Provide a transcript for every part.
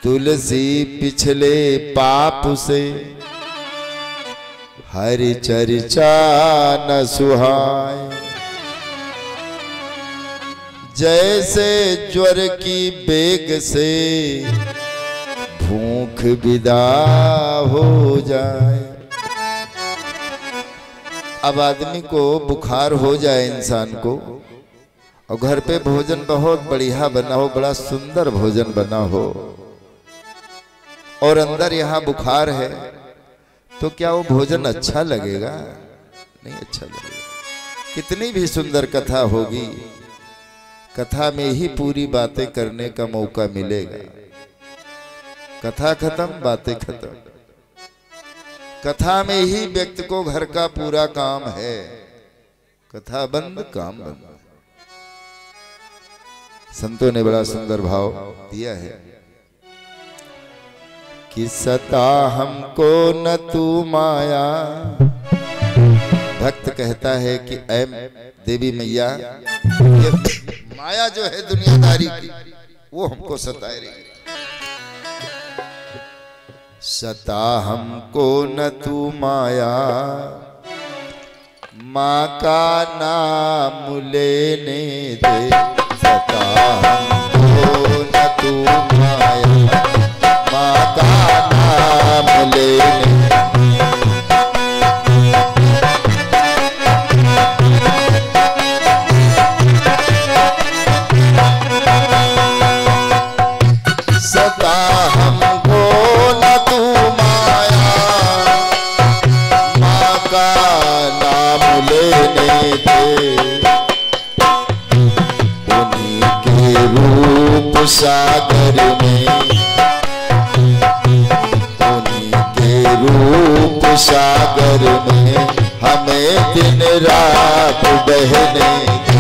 तुलसी पिछले पाप से हरि चर्चा न सुहाए। जैसे ज्वर की बेग से भूख विदा हो जाए। अब आदमी को बुखार हो जाए इंसान को, और घर पे भोजन बहुत बढ़िया बना हो, बड़ा सुंदर भोजन बना हो, और अंदर यहाँ बुखार है, तो क्या वो भोजन अच्छा लगेगा? नहीं अच्छा लगेगा। कितनी भी सुंदर कथा होगी, कथा में ही पूरी बातें करने का मौका मिलेगा। कथा खत्म, बातें खत्म। कथा में ही व्यक्ति को घर का पूरा काम है। कथा बंद, काम बंद। संतों ने बड़ा सुंदर भाव दिया है कि सता हमको न तू माया। भक्त कहता है कि ऐ देवी मैया, ये माया जो है दुनियादारी की, वो हमको सताए रही। सता हमको न तू माया, माँ का नाम लेने दे। सता हमको न तू माया, माँ का नाम लेने। सता हमको न तू माया, माँ का नाम लेने दे। उन्हीं के रूप सागर में, उन्हीं के रूप सागर में हमें दिन रात बहने दे।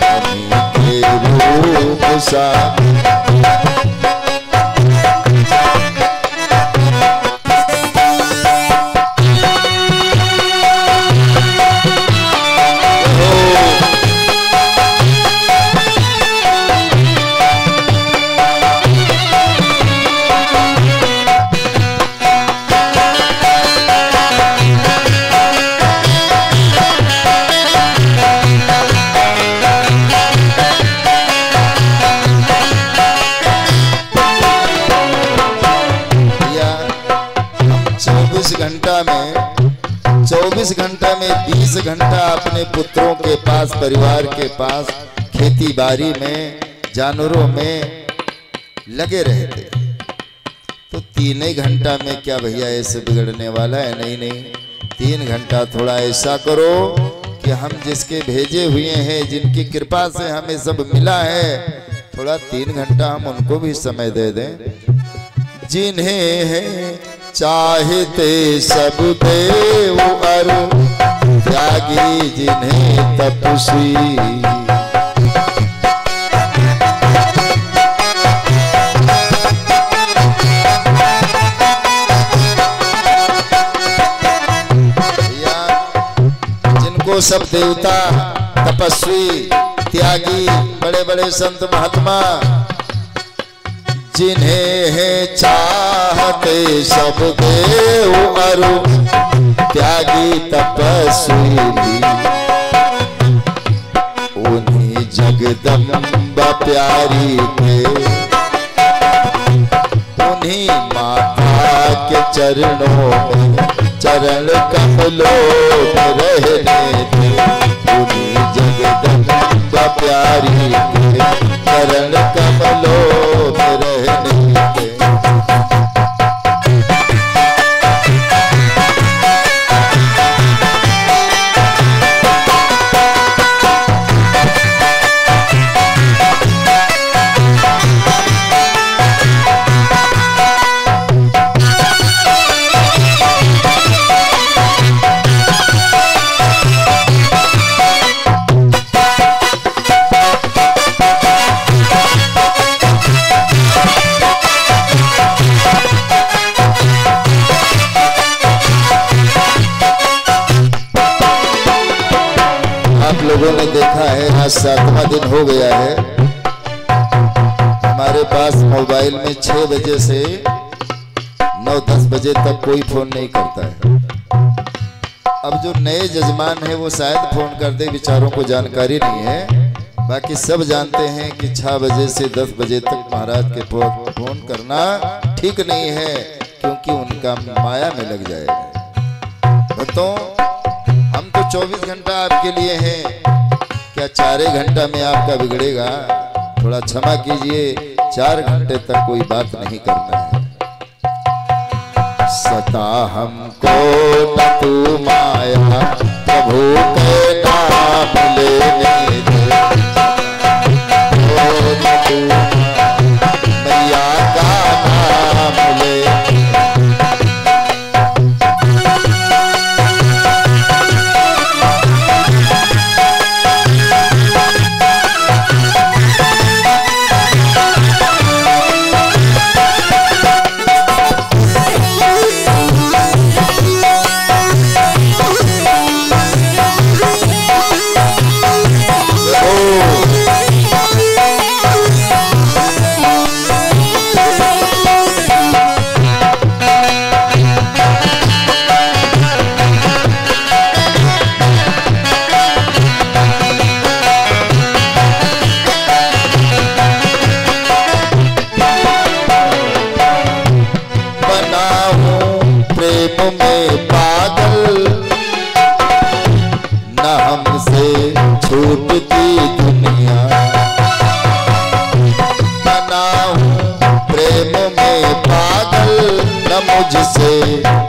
उन्हीं के रूप सागर। घंटा में 24 घंटा में 20 घंटा अपने पुत्रों के पास, परिवार के पास, खेती बाड़ी में, जानवरों में लगे रहते। तो 3 घंटा में क्या भैया ऐसे बिगड़ने वाला है? नहीं नहीं, 3 घंटा थोड़ा ऐसा करो कि हम जिसके भेजे हुए हैं, जिनकी कृपा से हमें सब मिला है, थोड़ा 3 घंटा हम उनको भी समय दे दें। जिन्हें है चाहते सब देव अरु त्यागी, जिन्हें तपस्वी। जिनको सब देवता, तपस्वी, त्यागी, बड़े बड़े संत महात्मा, जिन्हें है चाहते सब देव अरु त्यागी तपस्वी। उन्हीं जगदम्बा प्यारी के, उन्हीं माता के चरणों में, चरण कमलों में रहने दे। उन्हीं जगदम्बा प्यारी के, चरण कमलों में रहने दे। लोगों ने देखा है, आज 7वां दिन हो गया है। हमारे पास मोबाइल में 6 बजे से 9-10 बजे तक कोई फोन नहीं करता है। अब जो नए जजमान है वो शायद फोन कर दे, बेचारों को जानकारी नहीं है। बाकी सब जानते हैं कि 6 बजे से 10 बजे तक महाराज के फोन करना ठीक नहीं है, क्योंकि उनका माया में लग जाएगा। भक्तों, हम तो 24 घंटा आपके लिए हैं, क्या 4 घंटा में आपका बिगड़ेगा? थोड़ा क्षमा कीजिए, 4 घंटे तक कोई बात नहीं करना है। सता हमको न तू माया, प्रभु के नाम लेने दे। मैया का नाम ले। मुझसे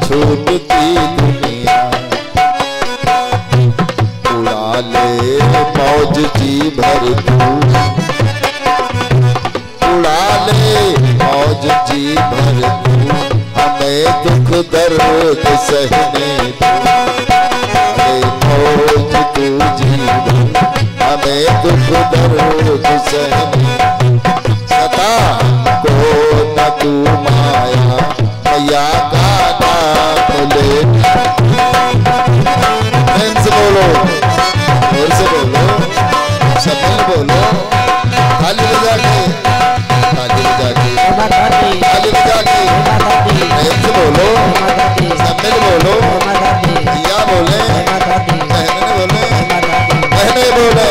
छूटती दुनिया, उड़ा ले मौज जी भर तू, उड़ा ले मौज जी भर तू, हमें दुख दर्द सहने दो। मौज तू जीवन, हमें दुख दर्द सहने। सता को न तू माया, मैया का नाम ले। से बोलो, जोर से बोलो, सफल बोलो, ताली बजा के, ताली बजा के, ताली बजा के, प्रेम से बोलो, सफल बोलो, जिया बोले, बहने बोले, बहने बोले।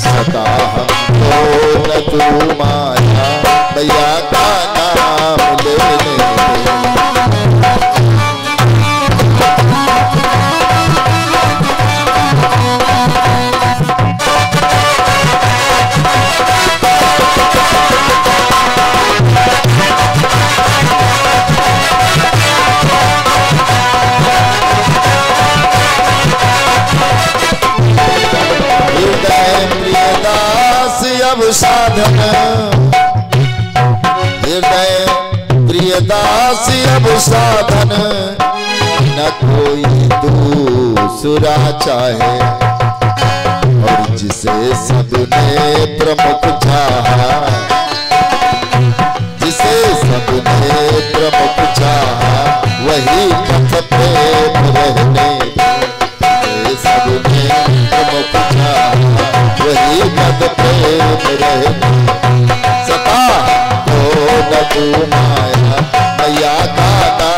सता हमको न तू माया, मैया का नाम ले। अब साधन हृदय प्रियदास अब साधन, न कोई दूसरा चाहे, और जिसे सबने प्रमुख चाहा, जिसे सबने प्रमुख चाहा, वही पथ पे रहने दे। सबने प्रमुख चाहा, वही पद प्रेम रहे। सता को न तू माया, मैया का नाम।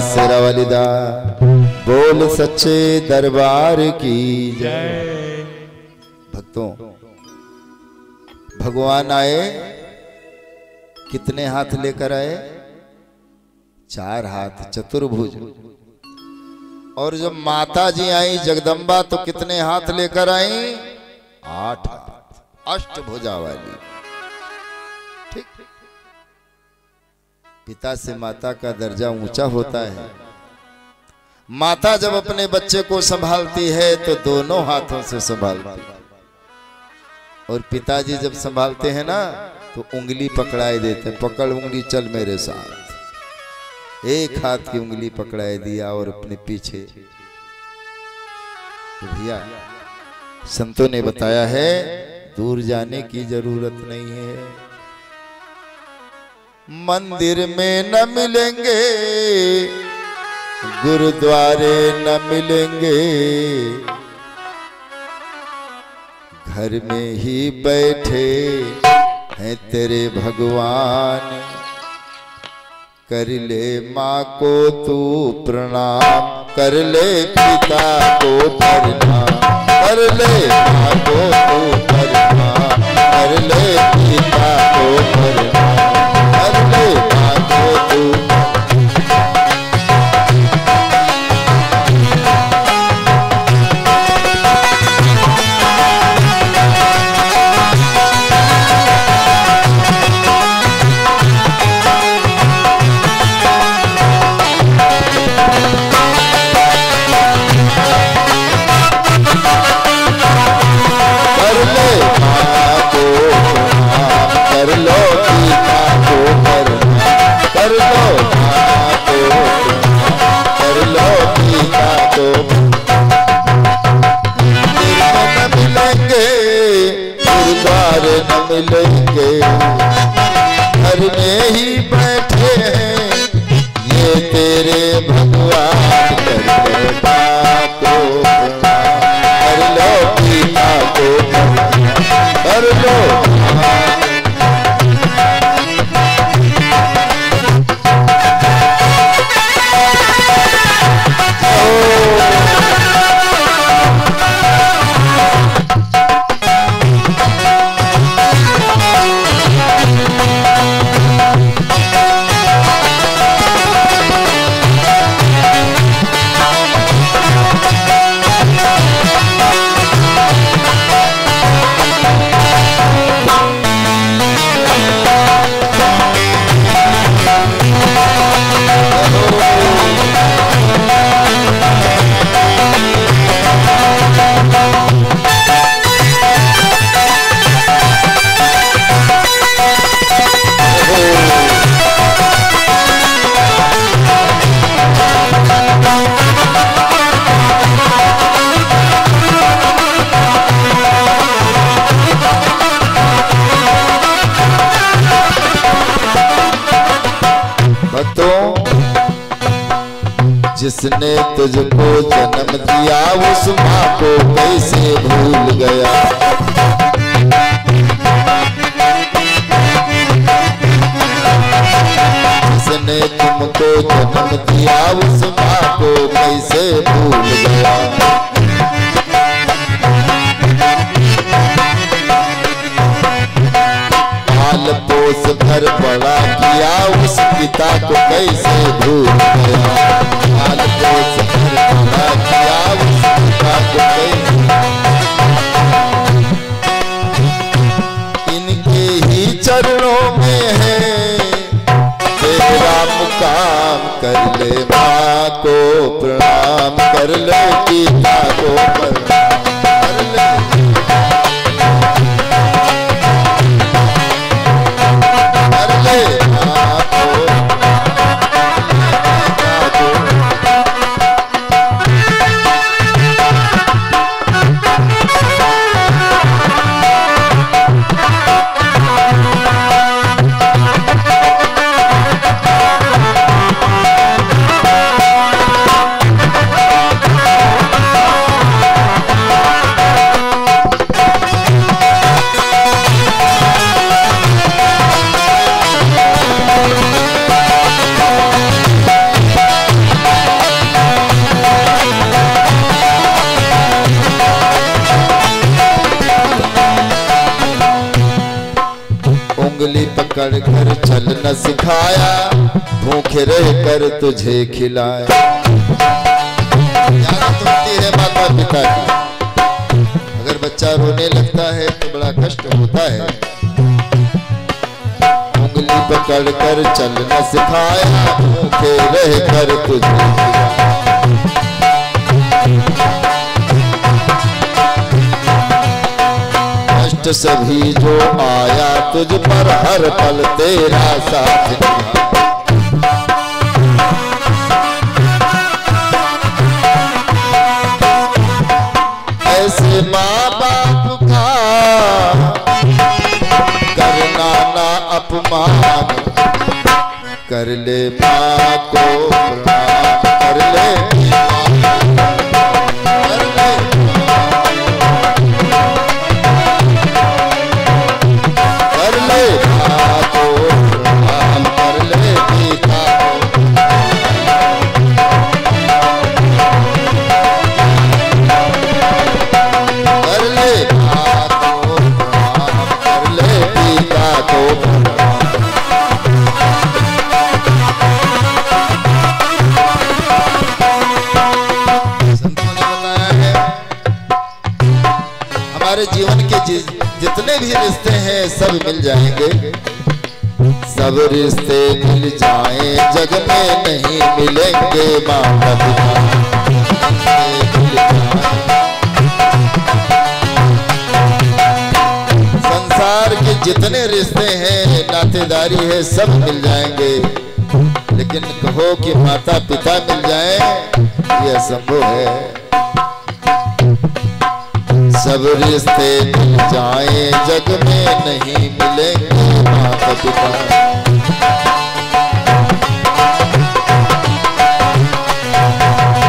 शेरावालीदा बोल सच्चे दरबार की जय। भक्तों, भगवान आए, कितने हाथ लेकर आए? 4 हाथ, चतुर्भुज। और जब माता जी आई जगदम्बा तो कितने हाथ लेकर आई? 8 हाथ, अष्टभुजा वाली। ठीक, पिता से माता का दर्जा ऊंचा होता है। माता जब अपने बच्चे को संभालती है तो दोनों हाथों से संभालती है, और पिताजी जब संभालते हैं ना तो उंगली पकड़ाए देते हैं, पकड़ उंगली चल मेरे साथ। एक हाथ की उंगली पकड़ाए दिया और अपने पीछे। तो भैया संतों ने बताया है दूर जाने की जरूरत नहीं है। मंदिर में न मिलेंगे, गुरुद्वारे न मिलेंगे, घर में ही बैठे हैं तेरे भगवान। कर ले माँ को तू प्रणाम, कर ले पिता को प्रणाम, कर ले माँ को तू प्रणाम, कर ले पिता को प्रणाम, कर ले माँ को तू। मिलेंगे, घर में ही बैठे हैं ये तेरे भगवान। कर लो माँ को प्रणाम, कर लो पिता को प्रणाम, कर लो। जिसने तुझको जन्म दिया उस माँ को कैसे भूल गया। जिसने तुमको जन्म दिया उस माँ को कैसे भूल गया। पाल पोस घर बड़ा किया उस पिता को कैसे भूल गया। इनके ही चरणों में है तेरा मुकाम। कर ले माँ को प्रणाम, कर ले पिता को प्रणाम, कर ले। कर ले माँ को, उंगली पकड़ कर चलना सिखाया, भूखे रह कर तुझे खिलाया। याद होती है माता पिता की। अगर बच्चा रोने लगता है तो बड़ा कष्ट होता है। उंगली पकड़ कर चलना सिखाया, भूखे रह कर तुझे खिलाया। कष्ट सभी जो आया तुझ पर हर पल तेरा साथ निभाया। ऐसे माँ बाप का करना ना अपमान, कर ले माँ को प्रणाम, कर ले जीवन के जितने भी रिश्ते हैं सब मिल जाएंगे, सब रिश्ते मिल जाएं जग में नहीं मिलेंगे माता पिता। संसार के जितने रिश्ते हैं नातेदारी है सब मिल जाएंगे, लेकिन कहो कि माता पिता मिल जाए ये असंभव है। सब रिश्ते मिल जाएं जग में नहीं मिलेंगे माता पिता।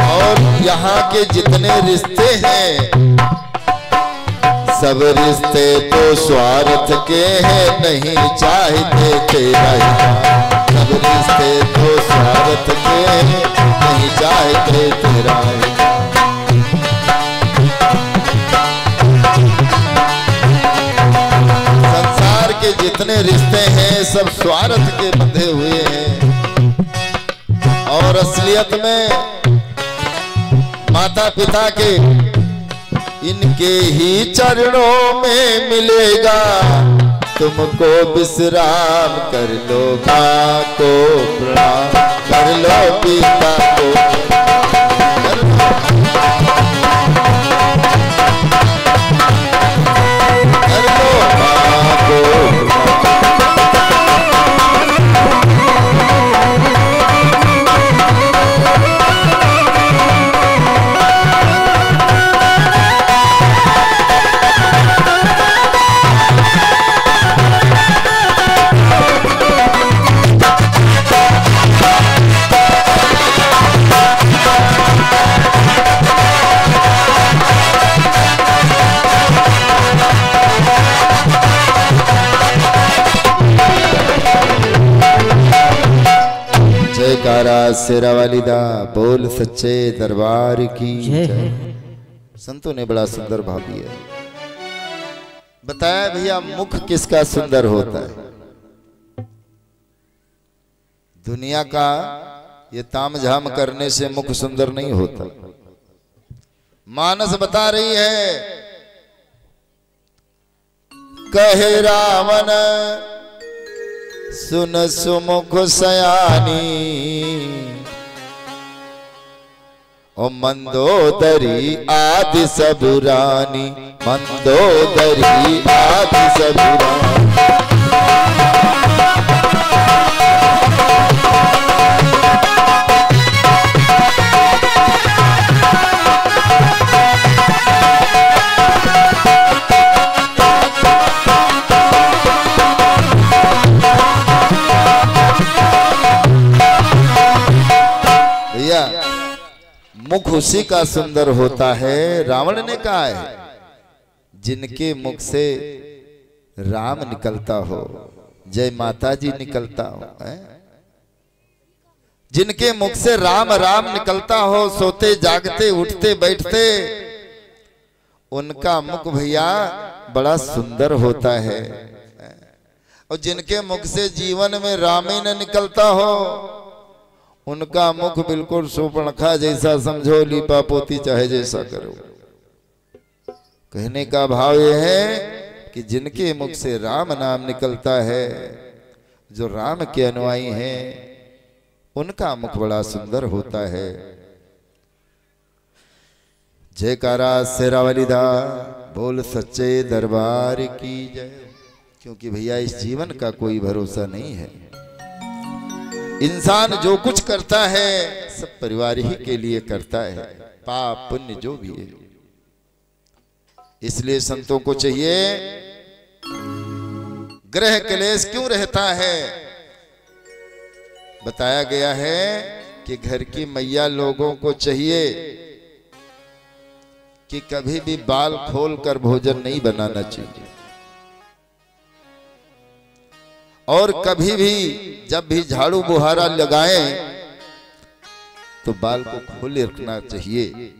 और यहाँ के जितने रिश्ते हैं सब रिश्ते तो स्वार्थ के हैं, नहीं चाहते तेरा ही। सब रिश्ते तो स्वार्थ के हैं, नहीं चाहते तेरा ही। जितने रिश्ते हैं सब स्वार्थ के बंधे हुए हैं, और असलियत में माता पिता के इनके ही चरणों में मिलेगा तुमको विश्राम। कर लो माँ को प्रणाम, कर लो पिता को शेरा वालिदा बोल सच्चे दरबार की जय। संतों ने बड़ा सुंदर भाव दिया, बताया भैया मुख किसका सुंदर होता है। दुनिया का ये तामझाम करने से मुख सुंदर नहीं होता। मानस बता रही है, कहे रावण सुन सुमुख सयानी, ओ मंदोदरी आदि सब रानी, मंदोदरी आदि सब रानी। मुख उसी का सुंदर होता है। रावण ने कहा है जिनके मुख से राम निकलता हो, जय माता जी निकलता हो, जिनके मुख से राम राम निकलता हो, सोते जागते उठते बैठते उनका मुख भैया बड़ा सुंदर होता है। और जिनके मुख से जीवन में राम ही न निकलता हो उनका मुख बिल्कुल शूर्पणखा जैसा समझो, लीपा पोती चाहे जैसा करो। कहने का भाव यह है कि जिनके मुख से राम नाम निकलता है, जो राम के अनुयायी हैं, उनका मुख बड़ा सुंदर होता है। जयकारा शेरावाली दा बोल सच्चे दरबार की जय। क्योंकि भैया इस जीवन का कोई भरोसा नहीं है। इंसान जो कुछ करता है सब परिवार ही के लिए करता है, पाप पुण्य जो भी है। इसलिए संतों को चाहिए, ग्रह क्लेश क्यों रहता है? बताया गया है कि घर की मैया लोगों को चाहिए कि कभी भी बाल खोलकर भोजन नहीं बनाना चाहिए, और कभी भी जब भी झाड़ू बुहारा लगाएं तो बाल को खोले रखना चाहिए।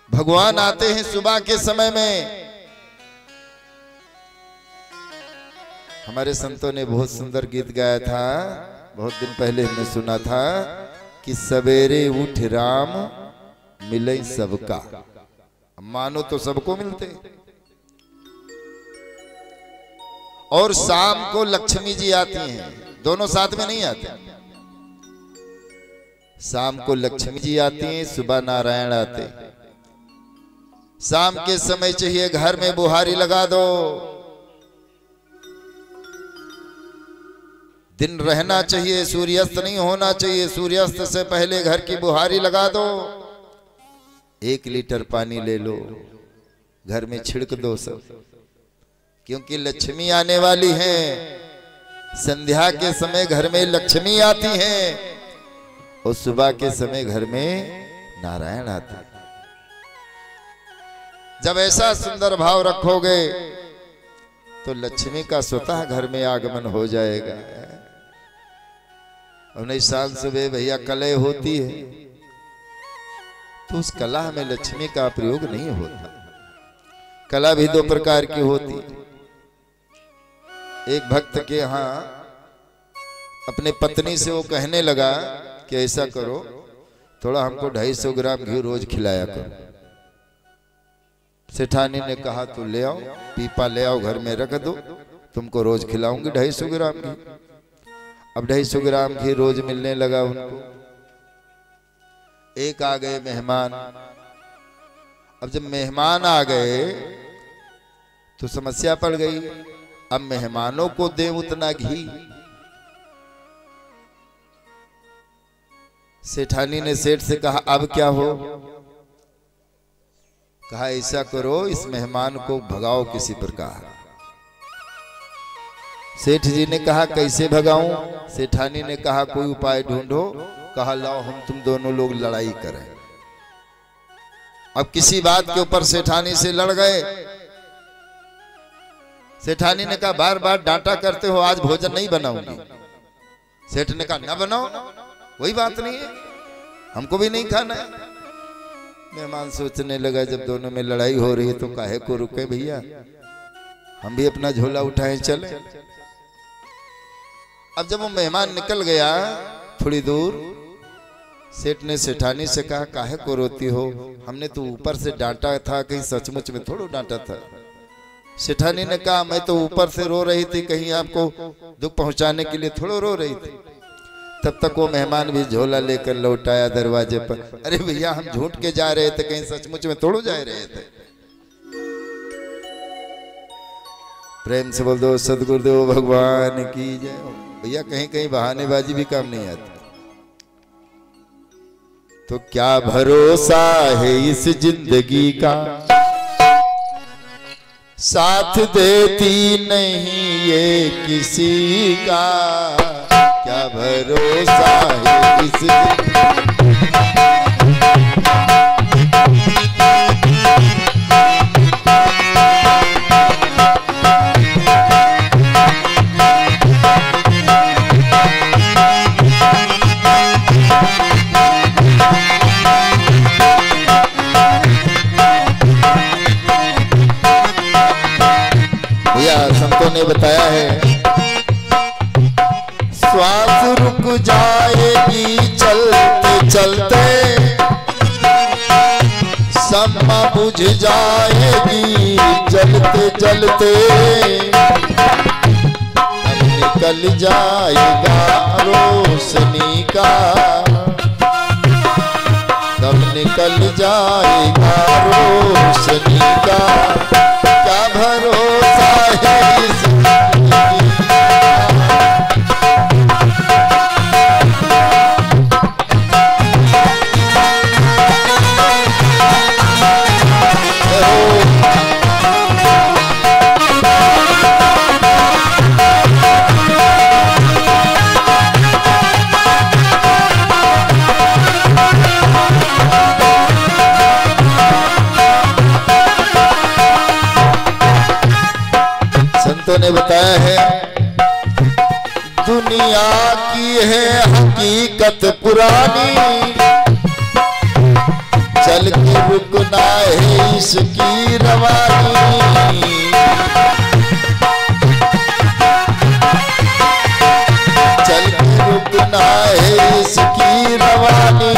भगवान आते हैं सुबह के समय में। हमारे संतों ने बहुत सुंदर गीत गाया था, बहुत दिन पहले हमने सुना था कि सवेरे उठ राम मिले सबका। मानो तो सबको मिलते, और शाम को लक्ष्मी जी आती हैं, दोनों साथ में नहीं आते। शाम को लक्ष्मी जी आती हैं, सुबह नारायण आते। शाम के समय चाहिए घर में बुहारी लगा दो, दिन रहना चाहिए, सूर्यास्त नहीं होना चाहिए। सूर्यास्त से पहले घर की बुहारी लगा दो। 1 लीटर पानी ले लो, घर में छिड़क दो सब, क्योंकि लक्ष्मी आने वाली है। संध्या के समय घर में लक्ष्मी आती है, और सुबह के समय घर में नारायण आते हैं। जब ऐसा सुंदर भाव रखोगे तो लक्ष्मी का स्वतः घर में आगमन हो जाएगा। और नहीं शाम सुबह भैया कलह होती है तो उस कलह में लक्ष्मी का प्रयोग नहीं होता। कला भी 2 प्रकार की होती। एक भक्त के यहाँ अपने पत्नी से वो कहने लगा कि ऐसा करो, थोड़ा हमको 250 ग्राम घी रोज खिलाया करो। सेठानी ने कहा तो ले आओ, पीपा ले आओ, घर में रख दो, तुमको रोज खिलाऊंगी 250 ग्राम घी। अब 250 ग्राम घी रोज मिलने लगा उनको। एक आ गए मेहमान। अब जब मेहमान आ गए तो समस्या पड़ गई। अब मेहमानों को दे उतना घी। सेठानी ने सेठ से कहा अब क्या हो? कहा ऐसा करो, इस मेहमान को भगाओ किसी प्रकार। सेठ जी ने कहा कैसे भगाऊं? सेठानी ने कहा कोई उपाय ढूंढो। कहा लाओ हम तुम दोनों लोग लड़ाई करें। अब किसी बात के ऊपर सेठानी से लड़ गए। सेठानी ने कहा बार बार डांटा करते हो, आज भोजन नहीं बनाऊंगी। सेठ ने कहा ना बनाओ, कोई बात नहीं है, हमको भी नहीं खाना है। मेहमान सोचने लगा जब दोनों में लड़ाई हो रही है तो काहे को रुके भैया, हम भी अपना झोला उठाए चले। अब जब वो मेहमान निकल गया थोड़ी दूर, सेठ ने सेठानी से कहा काहे को रोती हो? हमने तो ऊपर से डांटा था, कहीं सचमुच में थोड़ा डांटा था। सेठानी ने कहा मैं तो ऊपर से रो रही थी, कहीं आपको दुख पहुंचाने के लिए थोड़ा रो रही थी। तब तक वो मेहमान भी झोला लेकर लौट आया दरवाजे पर। अरे भैया हम झूठ के जा रहे थे, कहीं सचमुच में थोड़ा जा रहे थे। प्रेम से बोल दो सदगुरुदेव भगवान की जय। भैया कहीं कहीं बहानेबाजी भी काम नहीं आती। तो क्या भरोसा है इस जिंदगी का, साथ देती नहीं ये किसी का। क्या भरोसा है इस संतों ने बताया है श्वास रुक जाएगी चलते चलते, सम्मा बुझ जाएगी जलते जलते। अब निकल जाएगा रोशनी का सब निकल जाएगा रोशनी का, क्या भरोसा है इस ने बताया है। दुनिया की है हकीकत पुरानी, चल के रुकना है इसकी रवानी। चल के रुकना है इसकी रवानी।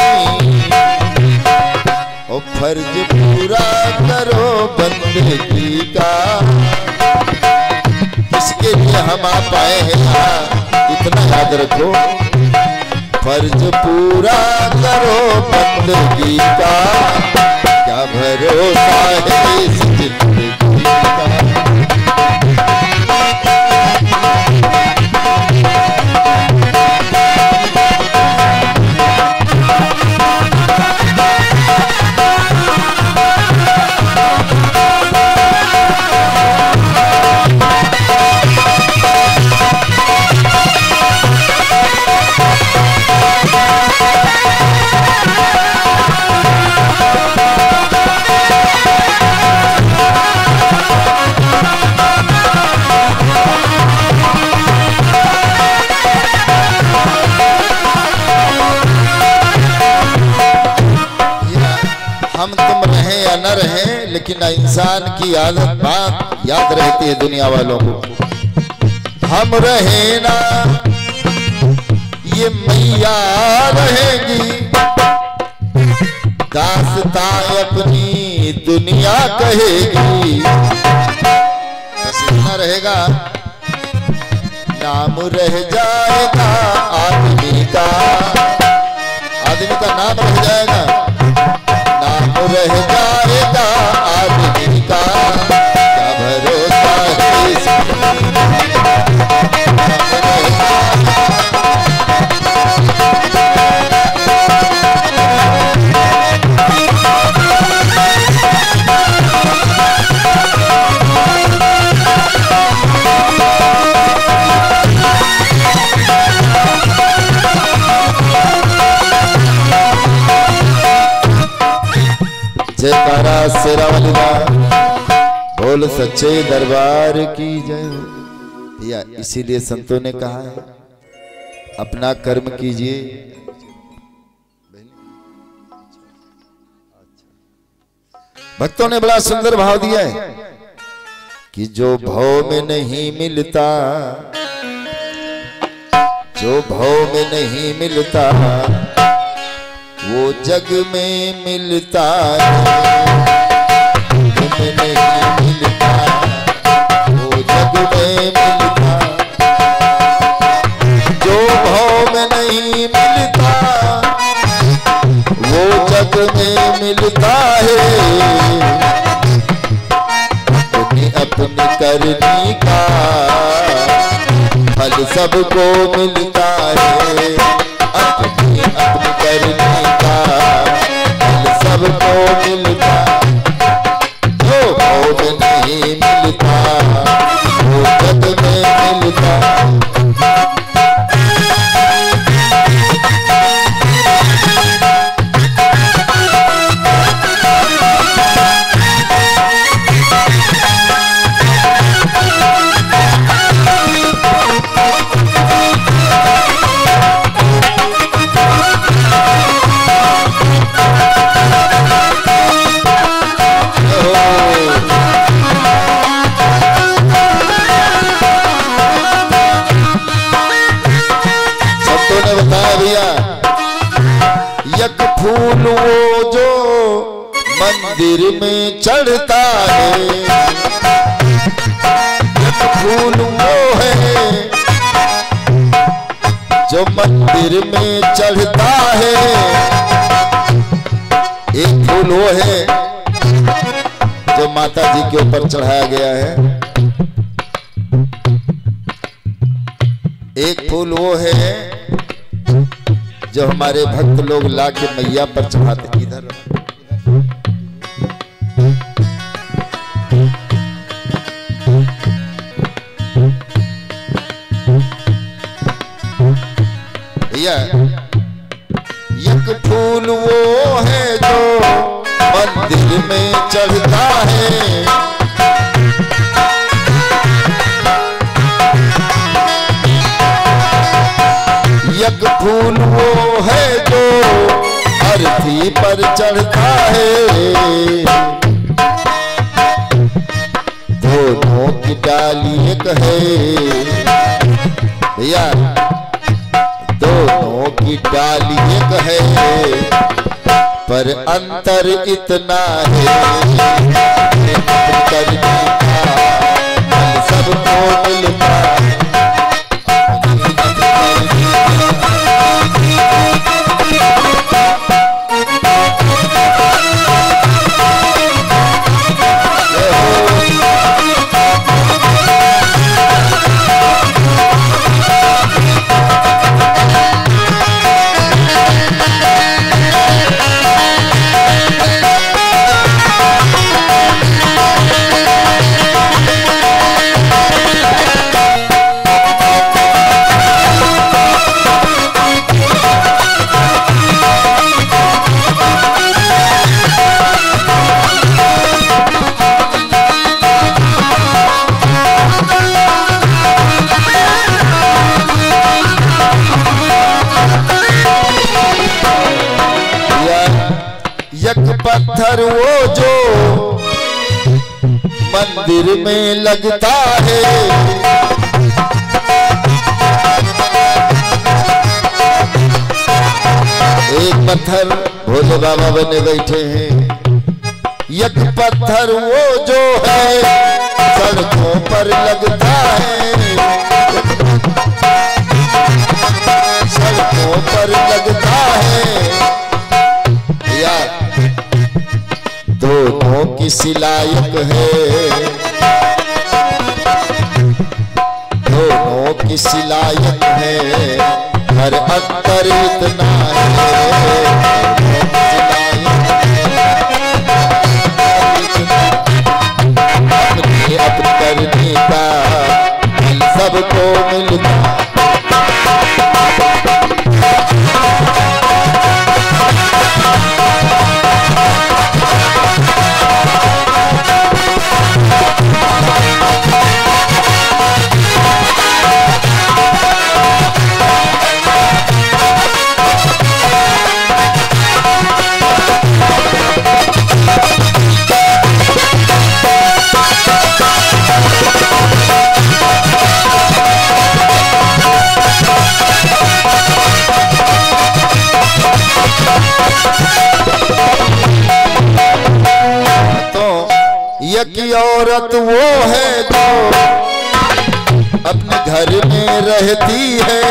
ओ फर्ज पूरा करो बंदगी का, इसके लिए हम आ पाए हैं यहाँ, इतना याद रखो। फर्ज पूरा करो बंदगी का, क्या भरोसा है इस जिंदगी का। हम तुम रहे या न रहे, लेकिन इंसान की आदत बात याद रहती है दुनिया वालों को। हम रहे ना ये मैया रहेगी, दास्तां अपनी दुनिया कहेगी। बस इतना रहेगा, नाम रह जाएगा आदमी का, आदमी का नाम रह जाएगा, रह जाएगा आदमी का, क्या भरोसा है इसकी। जयकारा शेरा वाली बोल सच्चे दरबार की जय हो। या इसीलिए संतों ने कहा है अपना कर्म कीजिए। भक्तों ने बड़ा सुंदर भाव दिया है कि जो भाव में नहीं मिलता, जो भाव में नहीं मिलता वो जग में मिलता है। में नहीं मिलता वो जग में मिलता, जो भाव में नहीं मिलता वो जग में मिलता है। अपनी अपनी करनी का फल सबको मिलता है। अपनी अपनी करनी का फल सबको मिलता, जो भाव में नहीं मिलता वो जग में मिलता। एक फूल वो जो मंदिर में चढ़ता है, एक फूल वो है जो मंदिर में चढ़ता है। फूल वो है जो माता जी के ऊपर चढ़ाया गया है, एक फूल वो है जो हमारे भक्त लोग लाके मैया पर चढ़ाते। इधर भैया, एक फूल वो है जो मंदिर में चढ़ता है, एक फूल वो है जो अर्थी पर चढ़ता है। दोनों की डाली एक है भैया, दोनों की डाली एक है, पर अंतर इतना है करने का सबको मिलता है। पत्थर वो जो मंदिर में लगता है, एक पत्थर भोले बाबा बने बैठे हैं, एक पत्थर वो जो है सड़कों पर लगता है, सड़कों पर लगता है। यार दोनों की सिलायक है, दोनों की सिलायक है, हर अंतर इतना है। अपने अपने करने का सबको मिलता। एक औरत वो है जो अपने घर में रहती है,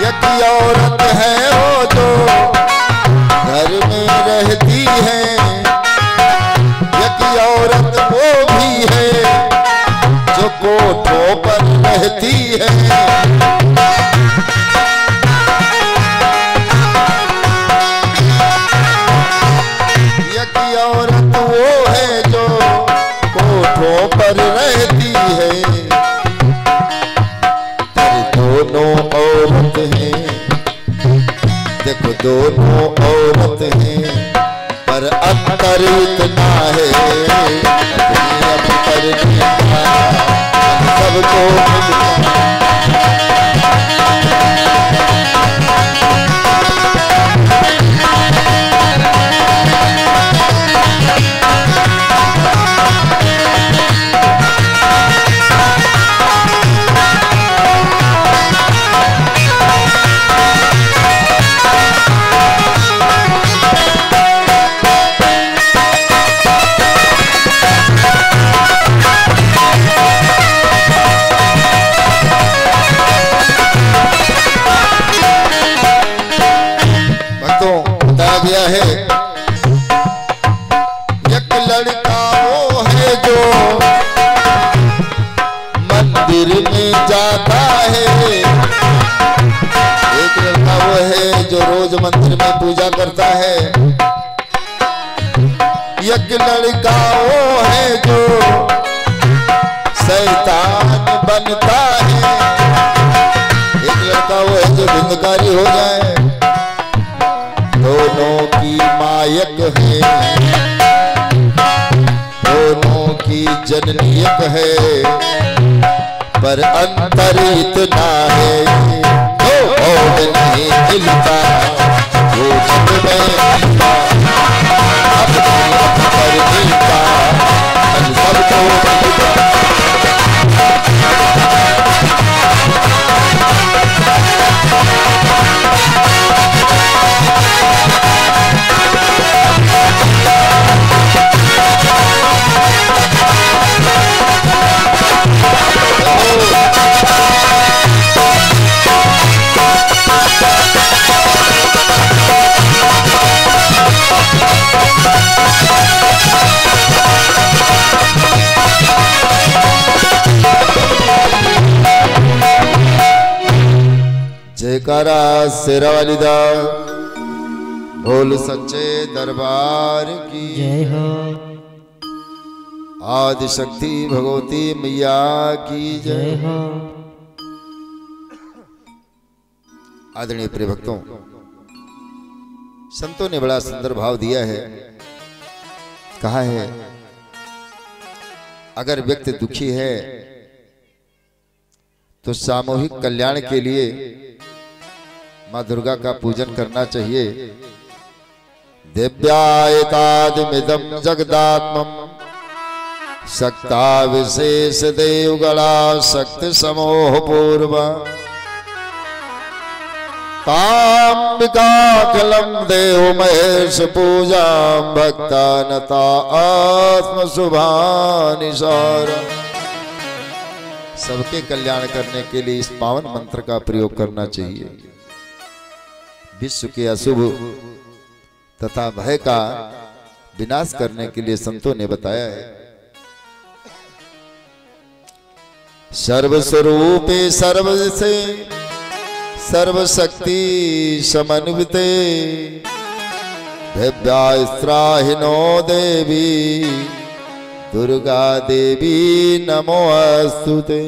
एक औरत है वो जो घर में रहती है, एक औरत वो भी है जो कोठों पर रहती है। औरत वो है जो कोठों पर रहती है, पर दोनों औरत हैं, देखो दोनों औरत हैं, पर अंतर इतना है अपने करने का सबको मिलता। है। एक लड़का वो है जो मंदिर में जाता है। एक लड़का वो है जो रोज मंदिर में पूजा करता है। एक लड़का वो है जो शैतान बनता है। एक लड़का वो है जो भिंडकारी हो जाए। दोनों की मायक है, दोनों की जननी एक है, पर अंतर इतना है तो और नहीं मिलता। वो जग में मिलता अपने पर मिलता सबको मिलता। जयकारा शेरा वाली दा बोल सच्चे दरबार की जय हो। आदि शक्ति भगवती मैया की जय हो। आदरणीय प्रिय भक्तों, संतों ने बड़ा सुंदर भाव दिया है। कहा है अगर व्यक्ति दुखी है तो सामूहिक कल्याण के लिए माँ दुर्गा का पूजन करना चाहिए। दिव्यायतादिमिदं जगदात्मं शक्ता विशेष देवगणा शक्ति समोह पूर्वा ताम्बिकाखिलं देव महेश पूजा भक्ता नता आत्म शुभानिसारा। सबके कल्याण करने के लिए इस पावन मंत्र का प्रयोग करना चाहिए। विश्व के अशुभ तथा भय का विनाश करने के लिए संतों ने बताया है। सर्वस्वरूपे सर्वसे सर्वशक्ति समन्विते भव्यास्त्राहिनो देवी दुर्गा देवी नमोस्तुते।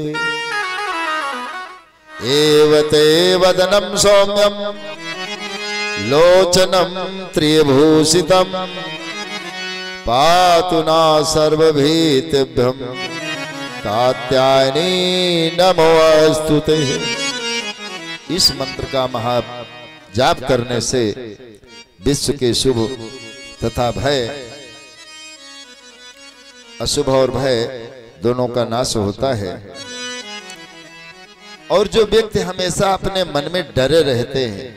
एवते वदनं सौम्यं लोचनं त्रिभूषितं पातु ना सर्वभीतिभ्यं कात्यायनी नमोस्तुते। इस मंत्र का महा जाप करने से विश्व के शुभ तथा भय, अशुभ और भय दोनों का नाश होता है। और जो व्यक्ति हमेशा अपने मन में डरे रहते हैं,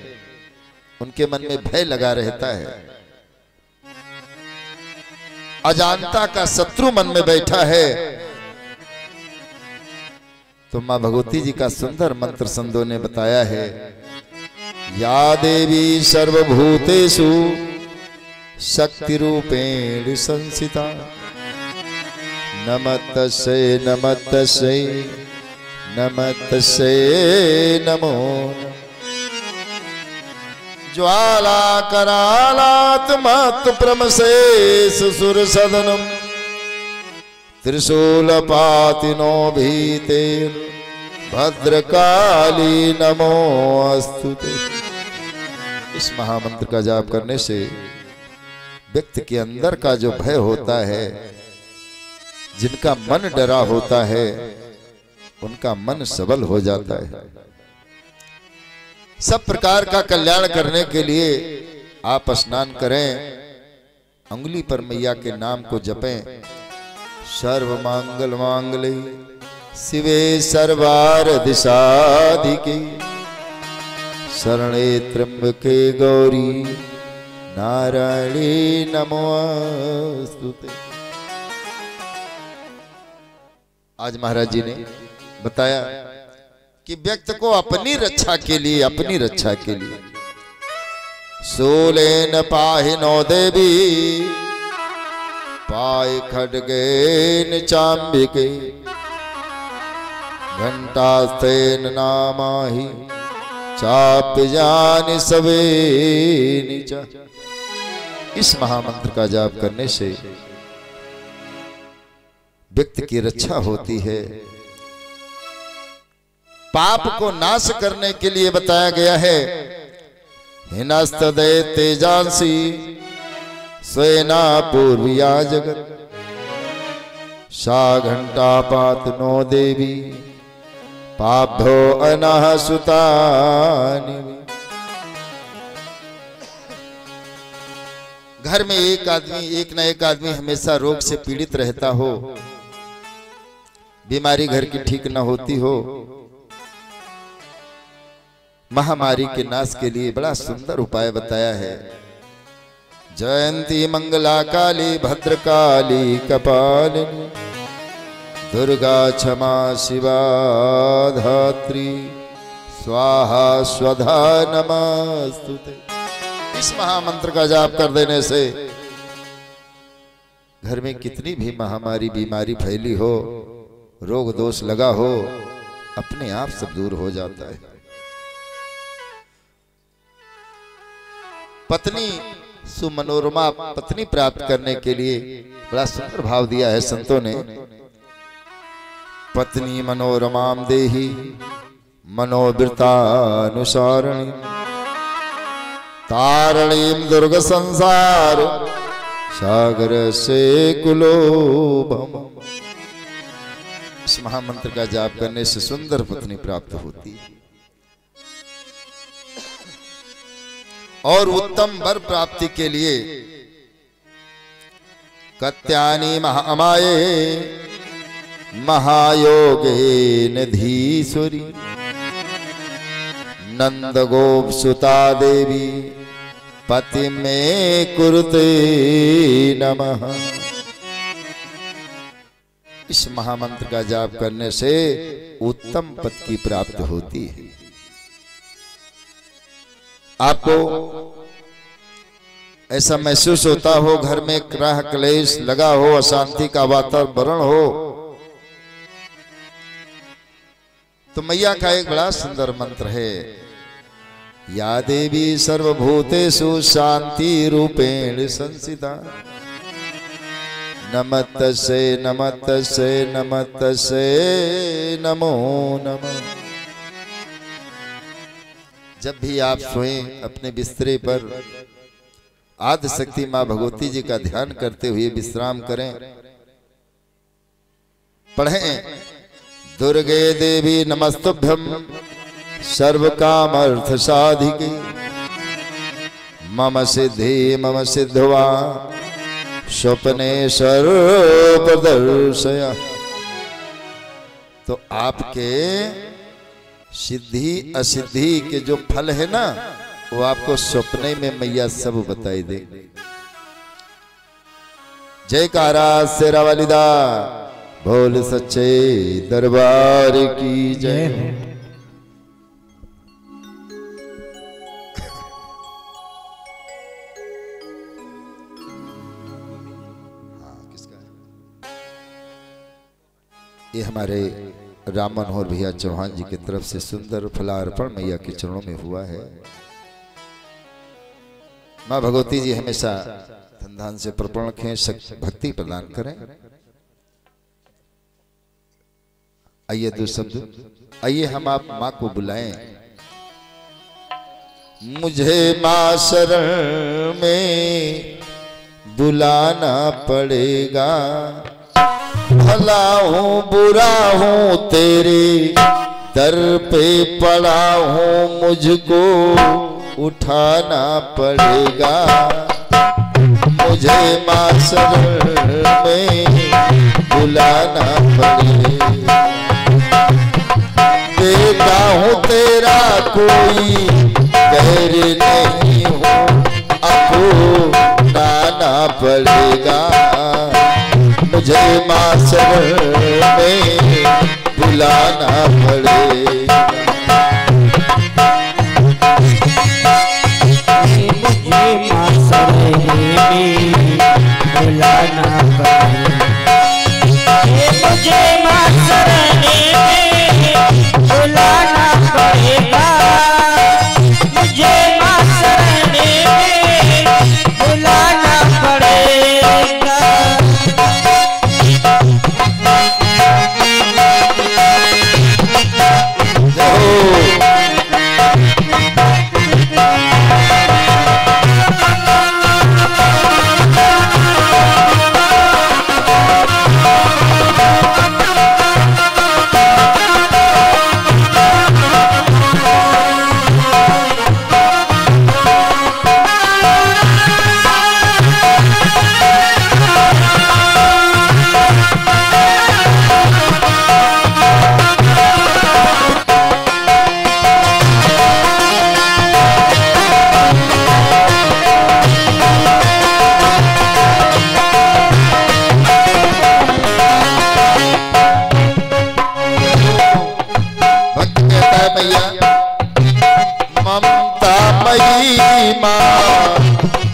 उनके मन में भय लगा रहता है, अजानता का शत्रु मन में बैठा है, तो मां भगवती जी का सुंदर मंत्र संतों ने बताया है। या देवी सर्वभूतेषु शक्ति रूपेण संस्थिता नमस्तस्यै नमस्तस्यै नमस्तस्यै नमो। ज्वाला करालात् मत् प्रमशेष सुर सदनम त्रिशूल पातिनो भीते भद्रकाली नमोस्तुते। इस महामंत्र का जाप करने से व्यक्ति के अंदर का जो भय होता है, जिनका मन डरा होता है, उनका मन सबल हो जाता है। सब प्रकार का कल्याण करने के लिए आप स्नान करें, अंगुली पर मैया के नाम को जपें। सर्व मांगल मांगले शिवे सर्वार्थ साधिके शरणे त्र्यंबके गौरी नारायणी नमोस्तुते। आज महाराज जी ने बताया कि व्यक्ति को अपनी रक्षा के लिए शूलेन पाहिनो देवी पाय खड्गेन चाम्बिके घंटास्तेन नामाहि चाप्यजानि सवे नीचा। इस महामंत्र का जाप करने से व्यक्ति की रक्षा होती है। पाप को नाश करने के लिए बताया गया है। हिनस्तदे तेजांसी स्वेना पूर्विया जगत सा घंटा पात नो देवी पाभ्यो अनः सुतानि। घर में एक ना एक आदमी हमेशा रोग से पीड़ित रहता हो, बीमारी घर की ठीक न होती हो। महामारी के नाश के लिए बड़ा सुंदर उपाय बताया है। जयंती मंगला काली भद्रकाली कपालिनी दुर्गा क्षमा शिवा धात्री स्वाहा स्वधा नमस्तुते। इस महामंत्र का जाप कर देने से घर में कितनी भी महामारी बीमारी फैली हो, रोग दोष लगा हो, अपने आप सब दूर हो जाता है। पत्नी सुमनोरमा पत्नी प्राप्त करने के लिए बड़ा सुंदर भाव दिया है संतों ने। पत्नी मनोरमाम देहि मनोवृतानुसारिणी तारणीम दुर्ग संसार सागर से कुलोभम। इस महामंत्र का जाप करने से सुंदर पत्नी प्राप्त होती है और उत्तम वर प्राप्ति के लिए कत्यानी महामाये महायोगे धीसुरी नंद गोप सुता देवी पति में कुरुते नमः। इस महामंत्र का जाप करने से उत्तम पद की प्राप्ति होती है। आपको ऐसा महसूस होता हो घर में ग्रह क्लेश लगा हो, अशांति का वातावरण हो, तो मैया का एक बड़ा सुंदर मंत्र है। या देवी सर्वभूतेषु शांति रूपेण संस्थिता नमस्तस्यै नमस्तस्यै नमस्तस्यै नमो नमः। जब भी आप सोएं अपने बिस्तरे पर आदि शक्ति मां भगवती जी का ध्यान करते हुए विश्राम करें। पढ़ें दुर्गे देवी नमस्तुभ्यं सर्व कामर्थ साधिके मम सिद्धि मम सिद्धवा स्वप्ने सर्वप्रदर्शया। तो आपके सिद्धि असिद्धि के जो फल है ना, वो आपको सपने में मैया सब बताई दे। जयकारा शेरा वालिदा बोल सच्चे दरबार की जय। ये हमारे राम मनोहर भैया चौहान जी की तरफ से सुंदर फलार्पण मैया के चरणों में हुआ है। माँ भगवती जी हमेशा धन धान से प्रपण रखें, भक्ति प्रदान करें। आइए दो शब्द, आइए हम आप माँ को बुलाएं। मुझे माँ शरण में बुलाना पड़ेगा, भला हूँ बुरा हूँ तेरे दर पे पड़ा हूँ, मुझको उठाना पड़ेगा। मुझे माँ शरण में बुलाना पड़ेगा। बेटा हूँ तेरा कोई गैर नहीं हूँ, अपनाना पड़ेगा। मुझे माँ शरण में बुलाना पड़ेगा। मुझे माँ शरण में बुलाना पड़ेगा, मुझे माँ शरण में बुलाना पड़ेगा, मुझे माँ शरण में बुलाना पड़ेगा।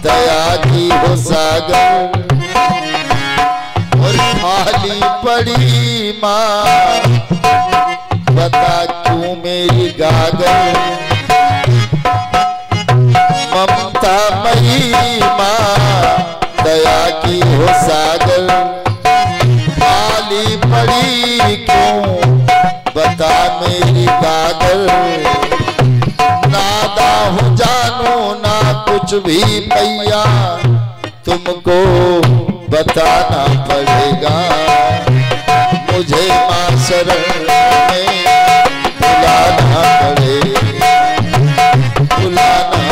दया की हो सागर और खाली पड़ी माँ, बता क्यों मेरी गागर। ममता मई माँ दया की हो सागर, खाली पड़ी क्यों बता मेरी गागर। नादा हूँ जानू ना कुछ भी मैया, तुमको बताना पड़ेगा, मुझे माँ शरण में बुलाना पड़ेगा, बुलाना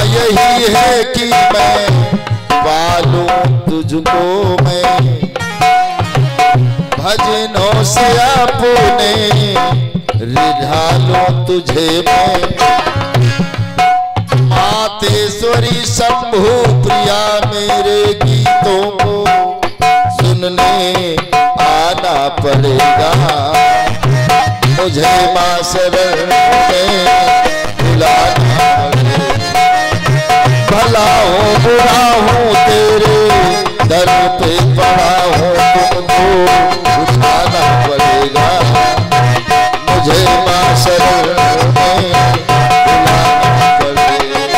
यही है कि मैं पालूं तुझको, मैं भजनों से अपने रिझालूं तुझे मैं। मातेश्वरी शंभु प्रिया मेरे गीतों को सुनने आना पड़ेगा, मुझे माँ शरण में बुलाना पड़ेगा। भला हूँ बुरा हूँ तेरे दर पे पड़ा हूँ, तुमको उठाना पड़ेगा, मुझे माँ शरण में बुलाना पड़ेगा।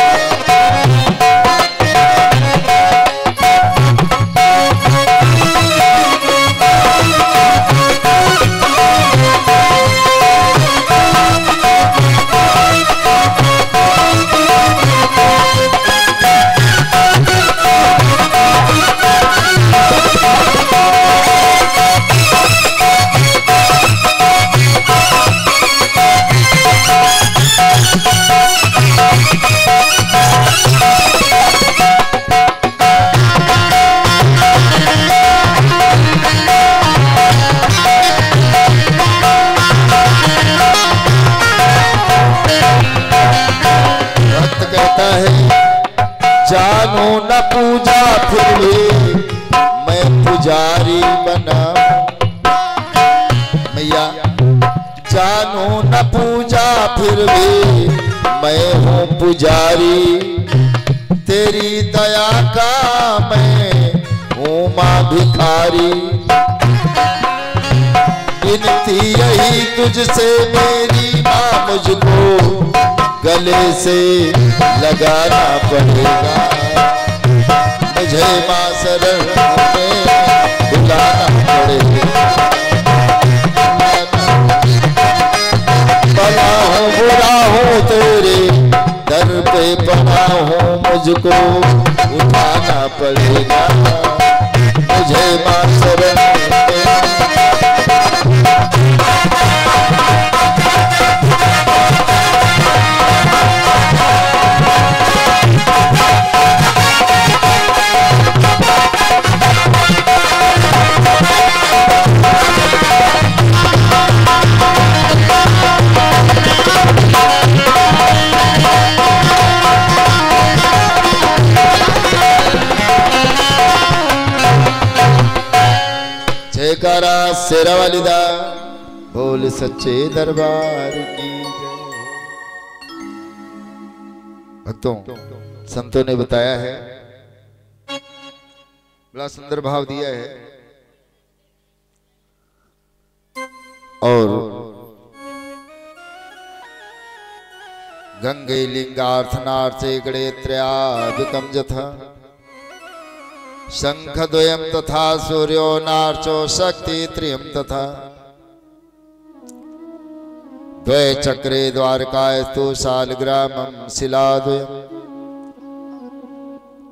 जानू न पूजा फिर भी मैं पुजारी बना, मैया जानू न पूजा फिर भी मैं हूँ पुजारी, तेरी दया का मैं हूँ माँ भिखारी। विनती यही तुझसे मेरी माँ, मुझको गले से लगाना पड़ेगा, मुझे माँ शरण में बुलाना पड़ेगा। भला हूँ बुरा हूँ तेरे दर पे पड़ा हूँ, मुझको उठाना पड़ेगा, मुझे माँ शरण में। शेरा वाली दा बोल सच्चे दरबार की जय। भक्तों, संतों ने बताया है, बड़ा सुंदर भाव दिया है। और गंगे लिंगार्थनार्थे गणे त्रयाभिकं यथा शंख द्वयं तथा सूर्यो नार्चो शक्ति त्रियं तथा द्वय चक्रे द्वारकायस्तु शालग्रामं शिलाद्वयम्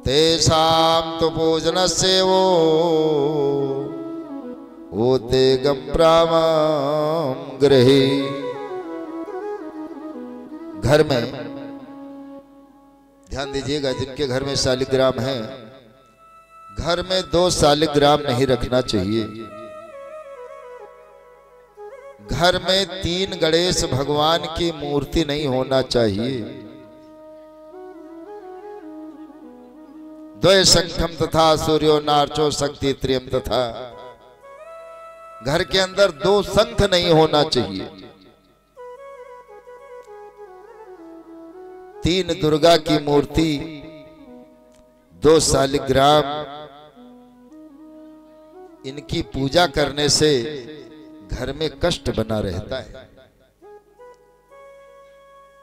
तेषां तु पूजनस्य उद्वेगं प्रामं गृहे। घर में ध्यान दीजिएगा, जिनके घर में शालिग्राम है, घर में 2 शालिग्राम नहीं रखना चाहिए। घर में 3 गणेश भगवान की मूर्ति नहीं होना चाहिए। द्वय शंखम तथा सूर्यो नार्चो शक्ति त्रियम तथा, घर के अंदर 2 शंख नहीं होना चाहिए। 3 दुर्गा की मूर्ति, 2 शालिग्राम, इनकी पूजा करने से घर में कष्ट बना रहता है।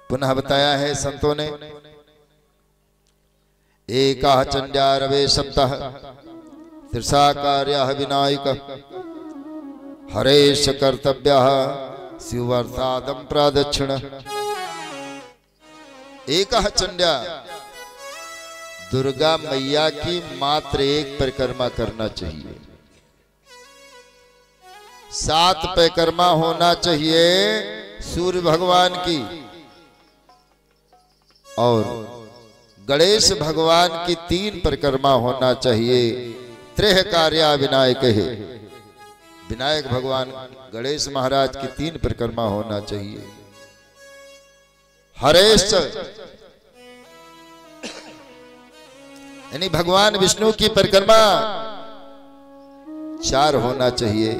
पुनः बताया है संतों ने, एका चंड्या रवे सप्तः तिर्षा कार्य विनायक हरेश कर्तव्य शिवर्तादम प्रदक्षिण। एक चंड्या, दुर्गा मैया की मात्र 1 परिक्रमा करना चाहिए। 7 परिक्रमा होना चाहिए सूर्य भगवान की, और गणेश भगवान की 3 परिक्रमा होना चाहिए। त्रय कार्या विनायक है, विनायक भगवान गणेश महाराज की 3 परिक्रमा होना चाहिए। हरेश यानी भगवान विष्णु की परिक्रमा 4 होना चाहिए,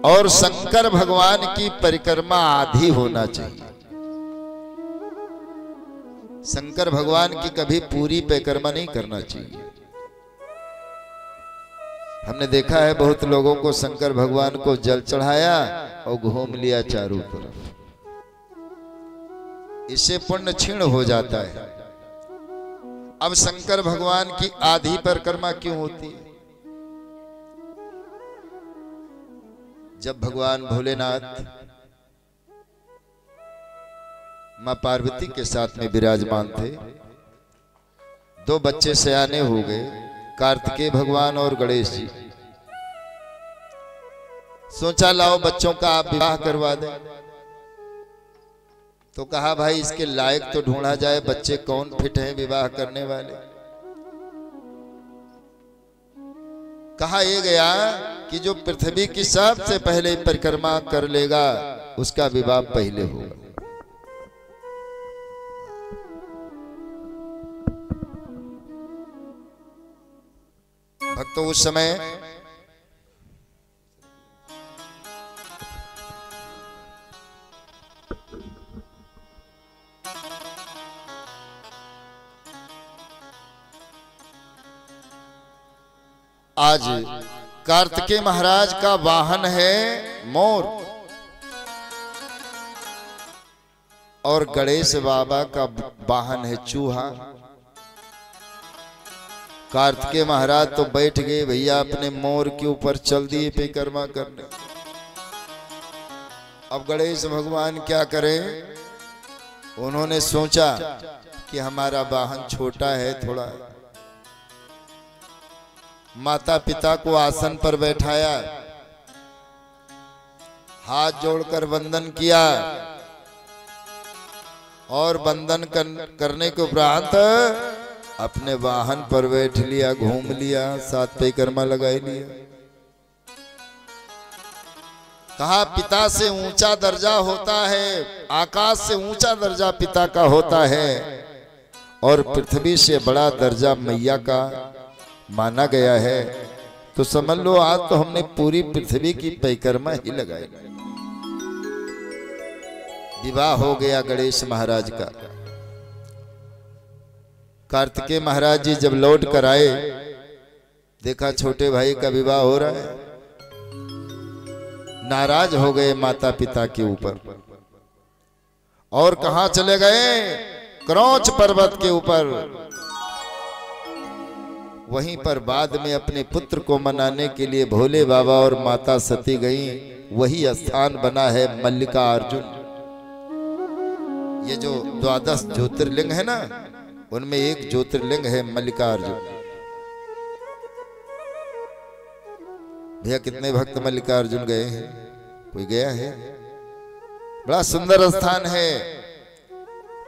और शंकर भगवान की परिक्रमा आधी होना चाहिए। शंकर भगवान की कभी पूरी परिक्रमा नहीं करना चाहिए। हमने देखा है बहुत लोगों को शंकर भगवान को जल चढ़ाया और घूम लिया चारों तरफ, इससे पुण्य क्षीण हो जाता है। अब शंकर भगवान की आधी परिक्रमा क्यों होती है? जब भगवान भोलेनाथ मां पार्वती के साथ में विराजमान थे, 2 बच्चे सयाने हो गए, कार्तिकेय भगवान और गणेश जी। सोचा लाओ बच्चों का आप विवाह करवा दें। तो कहा भाई इसके लायक तो ढूंढा जाए, बच्चे कौन फिट हैं विवाह करने वाले। कहा ये गया कि जो पृथ्वी की सबसे पहले परिक्रमा कर लेगा उसका विवाह पहले होगा। भक्तों, उस समय आज कार्तिकेय महाराज का वाहन है मोर, और गणेश बाबा का वाहन है चूहा। कार्तिकेय महाराज तो बैठ गए भैया अपने मोर के ऊपर, चल दिए परिक्रमा करने। अब गणेश भगवान क्या करें? उन्होंने सोचा कि हमारा वाहन छोटा है थोड़ा, माता पिता को आसन पर बैठाया, हाथ जोड़कर वंदन किया, और वंदन करने के उपरांत अपने वाहन पर बैठ लिया, घूम लिया, 7 परिक्रमा लगा लिया। कहा पिता से ऊंचा दर्जा होता है, आकाश से ऊंचा दर्जा पिता का होता है, और पृथ्वी से बड़ा दर्जा मैया का माना गया है। तो समझ लो आज तो हमने पूरी पृथ्वी की परिक्रमा ही लगाई। विवाह हो गया गणेश महाराज का। कार्तिकेय महाराज जी जब लौट कर आए, देखा छोटे भाई का विवाह हो रहा है। नाराज हो गए माता पिता के ऊपर और कहां चले गए? क्रौच पर्वत के ऊपर। वहीं पर बाद में अपने पुत्र को मनाने के लिए भोले बाबा और माता सती गई। वही स्थान बना है मल्लिकार्जुन। ये जो 12 ज्योतिर्लिंग है ना, उनमें एक ज्योतिर्लिंग है मल्लिकार्जुन। भैया कितने भक्त मल्लिकार्जुन गए हैं? कोई गया है? बड़ा सुंदर स्थान है।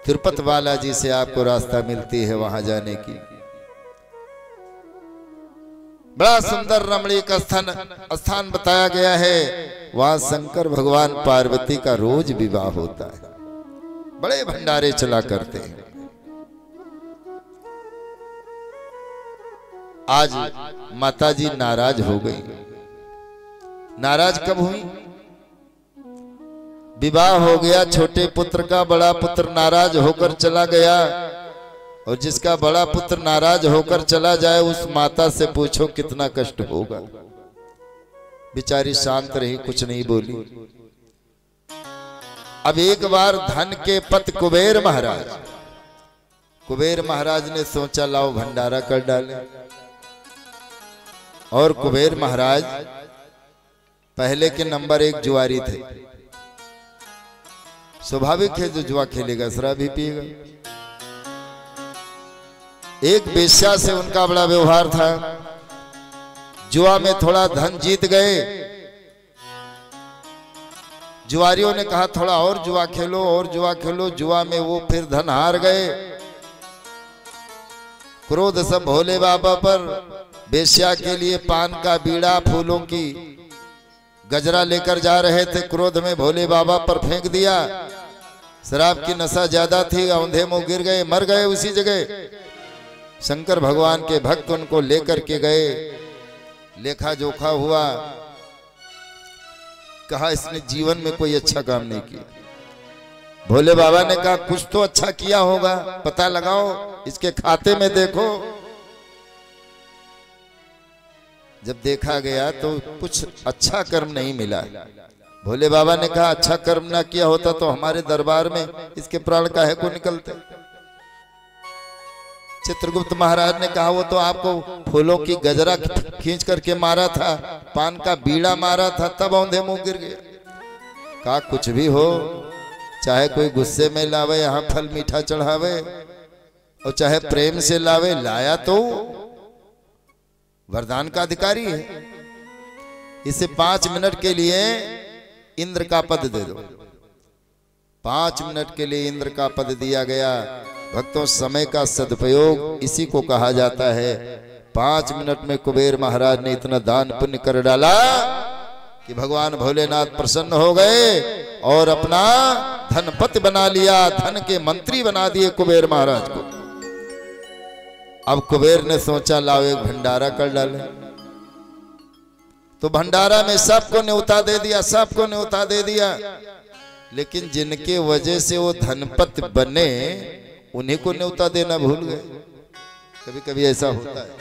तिरुपति बालाजी से आपको रास्ता मिलती है वहां जाने की। बड़ा सुंदर रमणीक स्थान बताया गया है। वहां शंकर भगवान पार्वती का रोज विवाह होता है। बड़े भंडारे चला करते हैं। आज माताजी नाराज हो गई। नाराज कब हुई? विवाह हो गया छोटे पुत्र का, बड़ा पुत्र नाराज होकर चला गया। और जिसका बड़ा पुत्र नाराज होकर चला जाए, उस माता से पूछो कितना कष्ट होगा। बेचारी शांत रही, कुछ नहीं बोली। अब एक बार धन के पति कुबेर महाराज ने सोचा लाओ भंडारा कर डाले। और कुबेर महाराज पहले के नंबर 1 जुआरी थे। स्वाभाविक है जो जुआ खेलेगा शराब भी पिएगा। एक वेश्या से उनका बड़ा व्यवहार था। जुआ में थोड़ा धन जीत गए। जुआरियों ने कहा थोड़ा और जुआ खेलो और जुआ खेलो। जुआ में वो फिर धन हार गए। क्रोध सब भोले बाबा पर। वेश्या के लिए पान का बीड़ा, फूलों की गजरा लेकर जा रहे थे। क्रोध में भोले बाबा पर फेंक दिया। शराब की नशा ज्यादा थी, औंधे मुंह गिर गए, मर गए उसी जगह। शंकर भगवान के भक्त उनको लेकर के गए। लेखा जोखा हुआ। कहा इसने जीवन में कोई अच्छा काम नहीं किया। भोले बाबा ने कहा कुछ तो अच्छा किया होगा, पता लगाओ, इसके खाते में देखो। जब देखा गया तो कुछ अच्छा कर्म नहीं मिला। भोले बाबा ने कहा अच्छा कर्म ना किया होता तो हमारे दरबार में इसके प्राण काहे को निकलते। चित्रगुप्त महाराज ने कहा वो तो आपको फूलों की गजरा खींच करके मारा था, पान का बीड़ा मारा था, तब औंधे मुंह गिर गया। कहा कुछ भी हो, चाहे कोई गुस्से में लावे यहाँ फल मीठा चढ़ावे और चाहे प्रेम से लावे, लाया तो वरदान का अधिकारी है। इसे 5 मिनट के लिए इंद्र का पद दे दो। 5 मिनट के लिए इंद्र का पद दिया गया। भक्तों, समय का सदुपयोग इसी को कहा जाता है। 5 मिनट में कुबेर महाराज ने इतना दान पुण्य कर डाला कि भगवान भोलेनाथ प्रसन्न हो गए और अपना धनपति बना लिया। धन के मंत्री बना दिए कुबेर महाराज को। अब कुबेर ने सोचा लाओ एक भंडारा कर डाले। तो भंडारा में सबको न्योता दे दिया, सबको न्योता दे दिया। लेकिन जिनके वजह से वो धनपति बने उन्हीं को न्योता देना भूल गए। कभी कभी ऐसा होता है।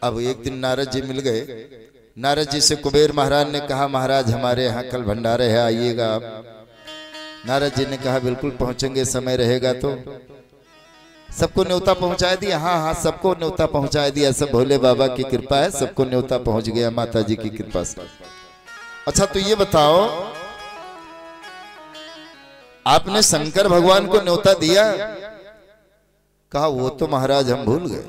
अब एक दिन नारद जी मिल गए। नारद जी से कुबेर महाराज ने कहा महाराज हमारे यहाँ कल भंडारे है, आइएगा आप। नारद जी ने कहा बिल्कुल पहुंचेंगे, समय रहेगा तो। सबको न्योता पहुंचा दिया। हाँ हाँ, सबको न्योता पहुंचा दिया। सब भोले बाबा की कृपा है, सबको न्योता पहुंच गया माता जी की कृपा से। अच्छा तो ये बताओ, आपने शंकर भगवान को न्योता दिया? कहा वो तो महाराज हम भूल गए।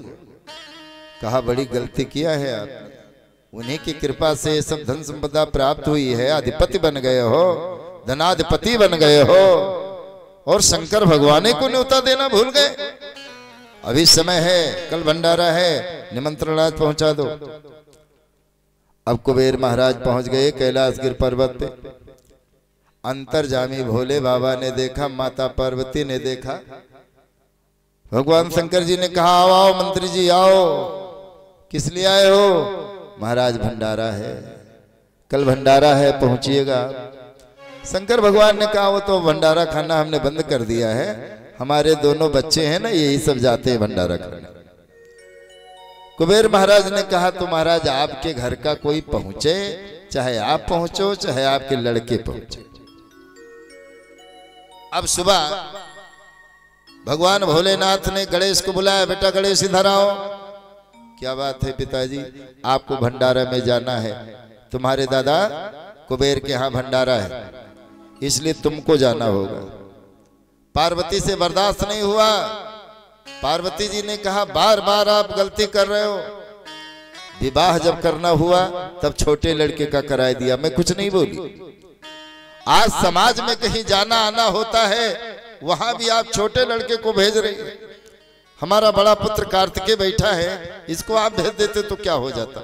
कहा बड़ी गलती किया है आपने। उन्हीं की कृपा से सब धन संपदा प्राप्त हुई है। अधिपति बन गए हो, धनाधिपति बन गए हो, और शंकर भगवान को न्योता देना भूल गए। अभी समय है, कल भंडारा है, निमंत्रण आज पहुंचा दो। अब कुबेर महाराज पहुंच गए कैलाशगिर पर्वत पे। अंतर्जामी भोले बाबा ने देखा, माता पार्वती ने देखा, भगवान शंकर जी ने कहा आओ आओ मंत्री जी आओ, किस लिए आए हो? महाराज भंडारा है, कल भंडारा है, पहुंचिएगा। शंकर भगवान ने कहा वो तो भंडारा खाना हमने बंद कर दिया है, हमारे दोनों बच्चे हैं ना यही सब जाते हैं भंडारा खाने। कुबेर महाराज ने कहा तो महाराज आपके घर का कोई पहुंचे, चाहे आप पहुंचो चाहे आपके लड़के पहुंचे। अब सुबह भगवान भोलेनाथ ने गणेश को बुलाया, बेटा गणेश इधर आओ। क्या बात है पिताजी? आपको भंडारा में जाना है, तुम्हारे दादा कुबेर के यहाँ भंडारा है, इसलिए तुमको जाना होगा। पार्वती से बर्दाश्त नहीं हुआ। पार्वती जी ने कहा बार बार आप गलती कर रहे हो, विवाह जब करना हुआ तब छोटे लड़के का कराए दिया, मैं कुछ नहीं बोली। आज समाज में कहीं जाना आना होता है, वहां भी आप छोटे लड़के को भेज रही है। हमारा बड़ा पुत्र कार्तिकेय बैठा है, इसको आप भेज देते तो क्या हो जाता।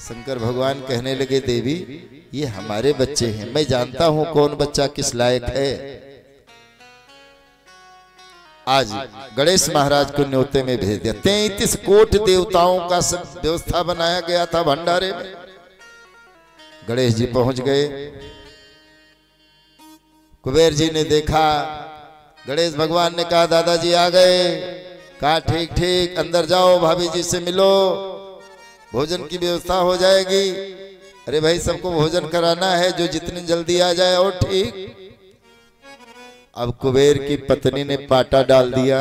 शंकर भगवान कहने लगे देवी ये हमारे बच्चे हैं, मैं जानता हूं कौन बच्चा किस लायक है। आज गणेश महाराज को न्योते में भेज दिया। 33 कोट देवताओं का सब व्यवस्था बनाया गया था भंडारे में। गणेश जी पहुंच गए। कुबेर जी ने देखा, गणेश भगवान ने कहा दादाजी आ गए। कहा ठीक ठीक, अंदर जाओ, भाभी जी से मिलो, भोजन की व्यवस्था हो जाएगी। अरे भाई सबको भोजन कराना है, जो जितनी जल्दी आ जाए और ठीक। अब कुबेर की पत्नी ने पाटा डाल दिया,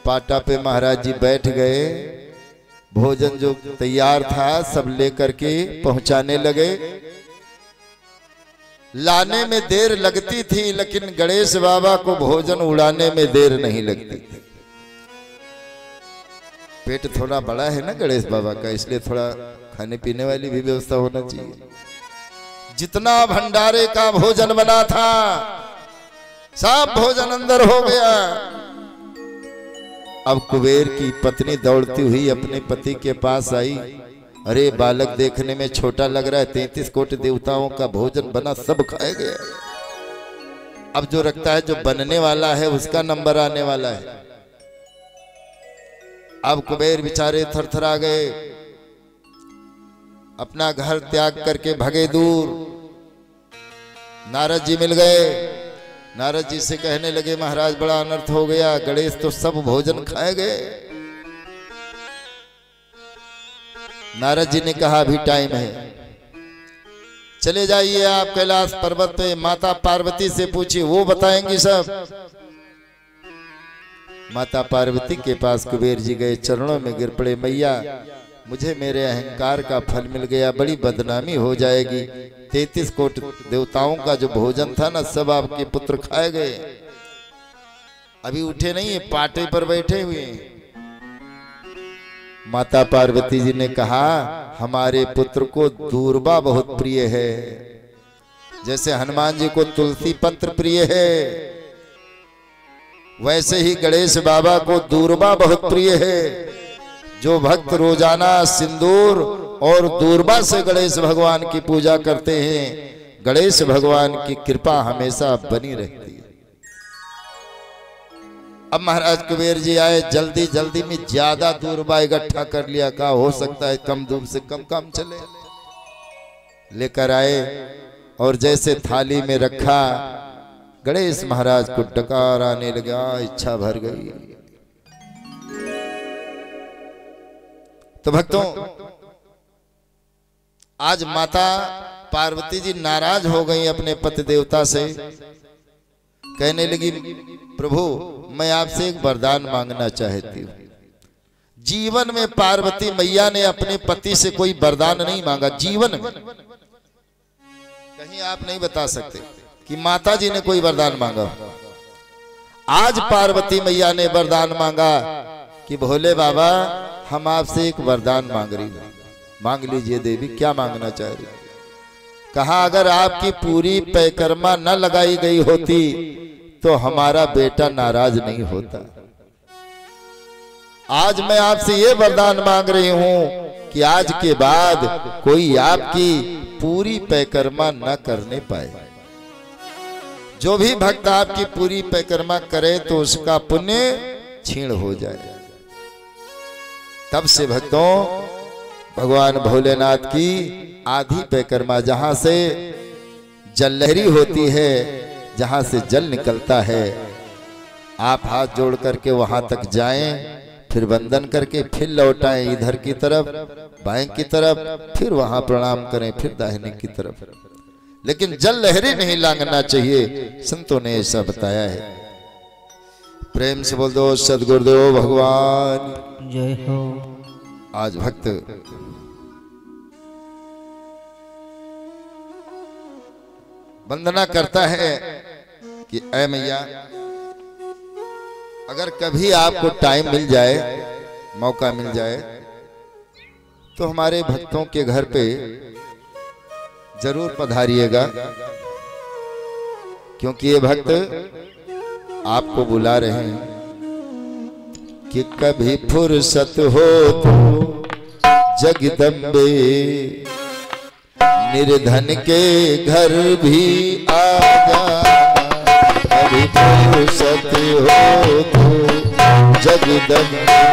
पाटा पे महाराज जी बैठ गए। भोजन जो तैयार था सब लेकर के पहुंचाने लगे। लाने में देर लगती थी, लेकिन गणेश बाबा को भोजन उड़ाने में देर नहीं लगती थी। पेट थोड़ा बड़ा है ना गणेश बाबा का, इसलिए थोड़ा खाने पीने वाली भी व्यवस्था होना चाहिए। जितना भंडारे का भोजन बना था सब भोजन अंदर हो गया। अब कुबेर की पत्नी दौड़ती हुई अपने पति के पास आई। अरे बालक देखने में छोटा लग रहा है, 33 कोटि देवताओं का भोजन बना, सब खाए गया। अब जो रखता है जो बनने वाला है उसका नंबर आने वाला है। अब कुबेर बेचारे थरथरा गए, अपना घर त्याग करके भगे दूर। नारद जी मिल गए। नारद जी से कहने लगे महाराज बड़ा अनर्थ हो गया, गणेश तो सब भोजन खाए गए। नारद जी ने कहा अभी टाइम है, चले जाइए आप कैलाश पर्वत पे, माता पार्वती से पूछिए, वो बताएंगी सब। माता पार्वती के पास कुबेर जी गए, चरणों में गिर पड़े, मैया मुझे मेरे अहंकार का फल मिल गया, बड़ी बदनामी हो जाएगी। 33 कोटि देवताओं का जो भोजन था ना सब आपके पुत्र खाए गए। अभी उठे नहीं है, पाटे पर बैठे हुए हैं। माता पार्वती जी ने कहा हमारे पुत्र को दूर्बा बहुत प्रिय है, जैसे हनुमान जी को तुलसी पत्र प्रिय है, वैसे ही गणेश बाबा को दूर्बा बहुत प्रिय है। जो भक्त रोजाना सिंदूर और दूर्बा से गणेश भगवान की पूजा करते हैं, गणेश भगवान की कृपा हमेशा बनी रहती है। अब महाराज कुबेर जी आए, जल्दी जल्दी में ज्यादा दूर्बा इकट्ठा कर लिया। कहा हो सकता है कम धूप से कम काम चले। लेकर आए और जैसे थाली में रखा, गणेश महाराज को डकार आने लगा, इच्छा भर गई। तो भक्तों आज माता पार्वती जी नाराज हो गई अपने पति देवता से। कहने लगी प्रभु मैं आपसे एक वरदान मांगना चाहती हूँ। जीवन में पार्वती मैया ने अपने पति से कोई वरदान नहीं मांगा, जीवन में कहीं आप नहीं बता सकते कि माता जी ने कोई वरदान मांगा। आज पार्वती मैया ने वरदान मांगा कि भोले बाबा हम आपसे एक वरदान मांग रही हूँ। मांग लीजिए देवी, क्या मांगना चाह रही? कहा अगर आपकी पूरी पैकर्मा न लगाई गई होती तो हमारा बेटा नाराज नहीं होता। आज मैं आपसे ये वरदान मांग रही हूं कि आज के बाद कोई आपकी पूरी पैकर्मा न करने पाए। जो भी भक्त आपकी पूरी परिक्रमा करे तो उसका पुण्य क्षीण हो जाए। तब से भक्तों भगवान भोलेनाथ की आधी परिक्रमा, जहां से जल लहरी होती है, जहां से जल निकलता है, आप हाथ जोड़ करके वहां तक जाएं, फिर वंदन करके फिर लौटाएं इधर की तरफ, बाएं की तरफ, फिर वहां प्रणाम करें, फिर दाहिने की तरफ। लेकिन जल लहरी नहीं लांघना चाहिए, संतों ने ऐसा बताया है। प्रेम से बोल दो सदगुरुदेव भगवान जय हो। आज भक्त वंदना करता है कि ऐ मैया, अगर कभी आपको टाइम मिल जाए, मौका मिल जाए, तो हमारे भक्तों के घर पे जरूर पधारिएगा, क्योंकि ये भक्त आपको बुला रहे हैं कि कभी फुर्सत हो तो जगदम्बे निर्धन के घर भी आ जाना, कभी फुर्सत हो तो जगदम्बे।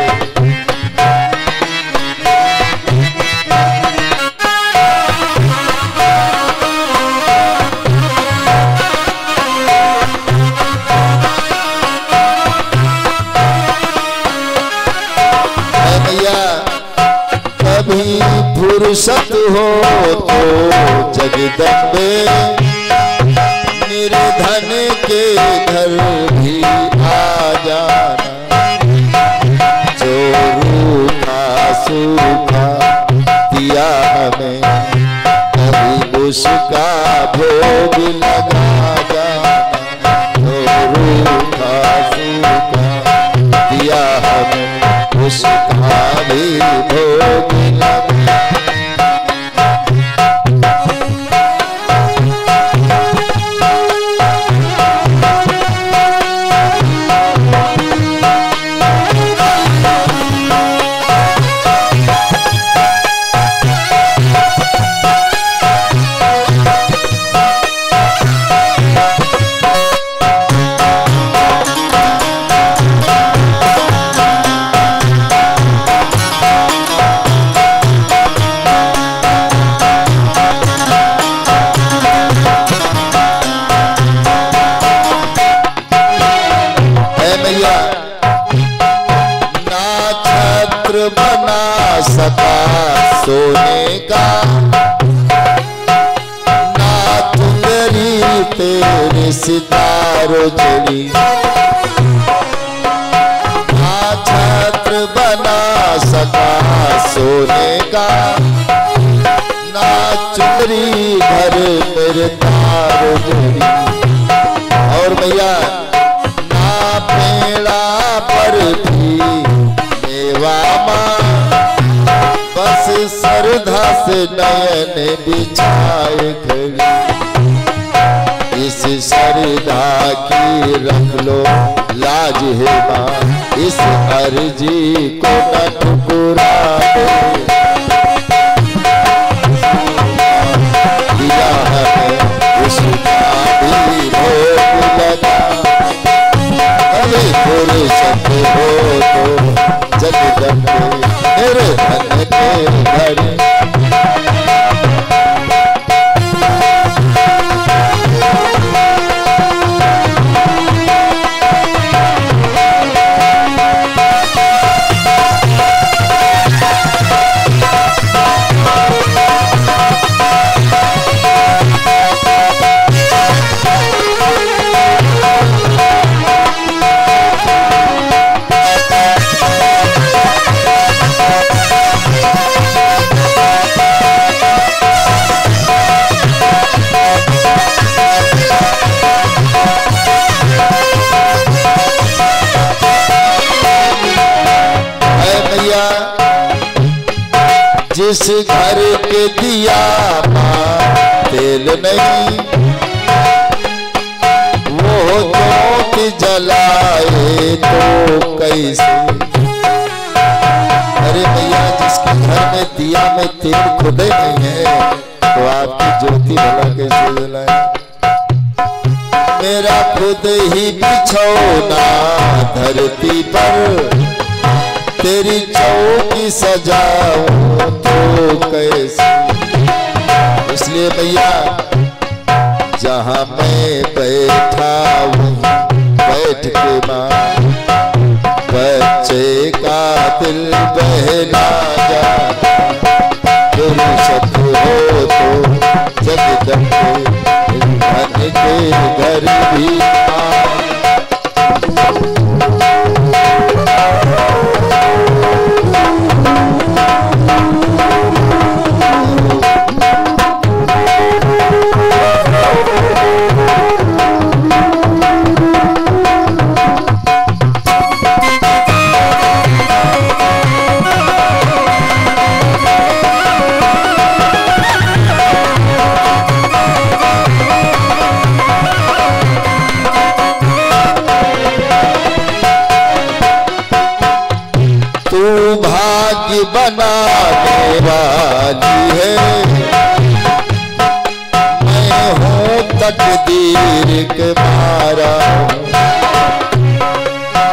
कभी फुर्सत हो तो जगदम्बे निर्धन के घर भी आ जाना, जो रूखा सूखा दिया हमें कभी उसका भोग लगा जाना, जो रूखा सूखा दिया हमें उसका भी भोग लगा। बना सका सोने का, ना चुंदरी तेरे सितारों जड़ी, ना छत्र बना सका सोने का, ना चुंदरी घर मेरे तारों जड़ी, और भैया ना पेड़ा पर भी बस श्रद्धा से नयन बिछाए खड़ी, इस श्रद्धा की रख लो लाज है माँ, इस अर्जी को न ठुकरा दे, दिया है उसका भी भोग लगा, अरे फुर्सत हो तो जगदम्बे निर्धन के घर। जिस घर के दिया तेल नहीं, वो जोत जलाए तो कैसे। अरे भैया जिसके घर में दिया में तेल खुदे नहीं है, तो आपकी ज्योति भला कैसे जलाए। मेरा खुद ही बिछौना धरती पर, तेरी चौकी सजाऊं तो कैसे। इसलिए भैया जहां मैं बैठा हूँ बैठ के माँ, बच्चे का दिल बहला जाता। पुरुष हो तो जगदम्बे धन के घर भी बनाने वाली है, मैं हूँ तकदीर के मारा।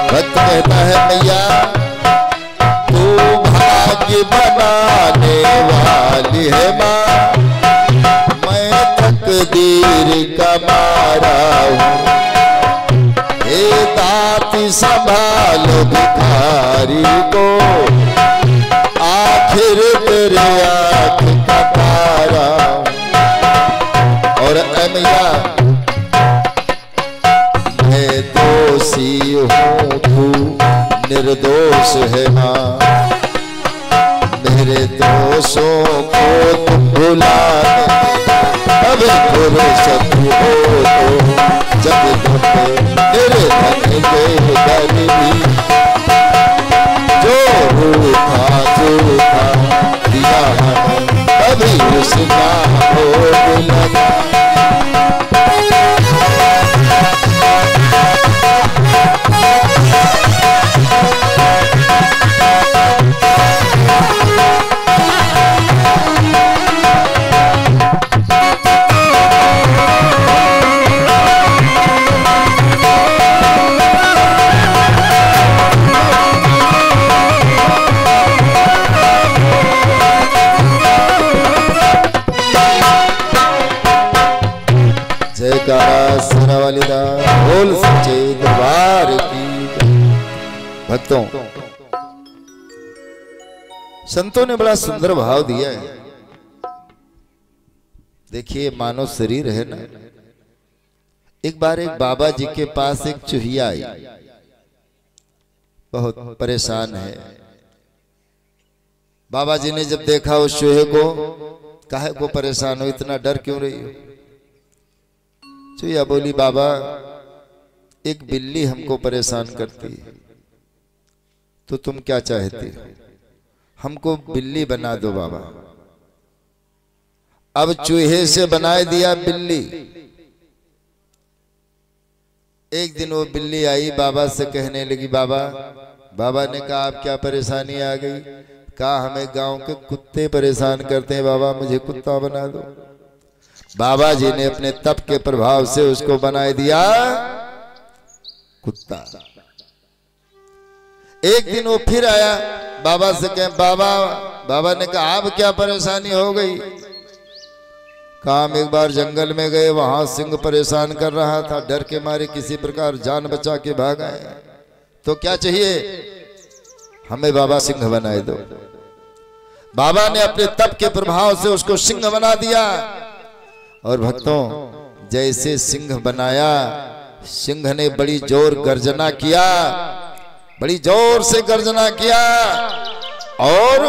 भक्त कहता है मैया तू भाग्य बनाने वाली है माँ, मैं तकदीर का मारा हूँ। हे दाती संभालो भिखारी को, आखिर तेरे आँख का तारा। और मैया मैं दोषी हूँ तू निर्दोष है माँ, मेरे दोषों को तुम भुला दे। अब पुरुष हो तो जगदम्बे तेरे धन के घर भी, जो रूठा झूठा दिया हमें कभी उसका भोग लगा। बोल सच्चे दरबार की। भक्तों संतों ने बड़ा सुंदर भाव दिया है। देखिए मानव शरीर है ना, एक बार एक बाबा जी के पास एक चूहिया आई, बहुत परेशान है। बाबा जी ने जब देखा उस चूहे को, काहे को परेशान हो, इतना डर क्यों रही हो? चूहिया बोली बाबा एक बिल्ली हमको परेशान करती है, तो तुम क्या चाहते हो? हमको बिल्ली बना दो बाबा। अब चूहे से बनाए दिया बिल्ली। एक दिन वो बिल्ली आई बाबा से कहने लगी बाबा। बाबा ने कहा आप क्या परेशानी आ गई? कहा हमें गांव के कुत्ते परेशान करते हैं बाबा, मुझे कुत्ता बना दो। बाबा जी ने अपने तप के प्रभाव से उसको बनाए दिया कुत्ता। एक दिन वो फिर आया बाबा से कहे बाबा। बाबा ने कहा अब क्या परेशानी हो गई? कहा हम एक बार जंगल में गए, वहां सिंह परेशान कर रहा था, डर के मारे किसी प्रकार जान बचा के भाग आए। तो क्या चाहिए? हमें बाबा सिंह बनाए दो। बाबा ने अपने तप के प्रभाव से उसको सिंह बना दिया। और भक्तों जैसे सिंह बनाया, सिंह ने बड़ी जोर गर्जना किया, बड़ी जोर से गर्जना किया और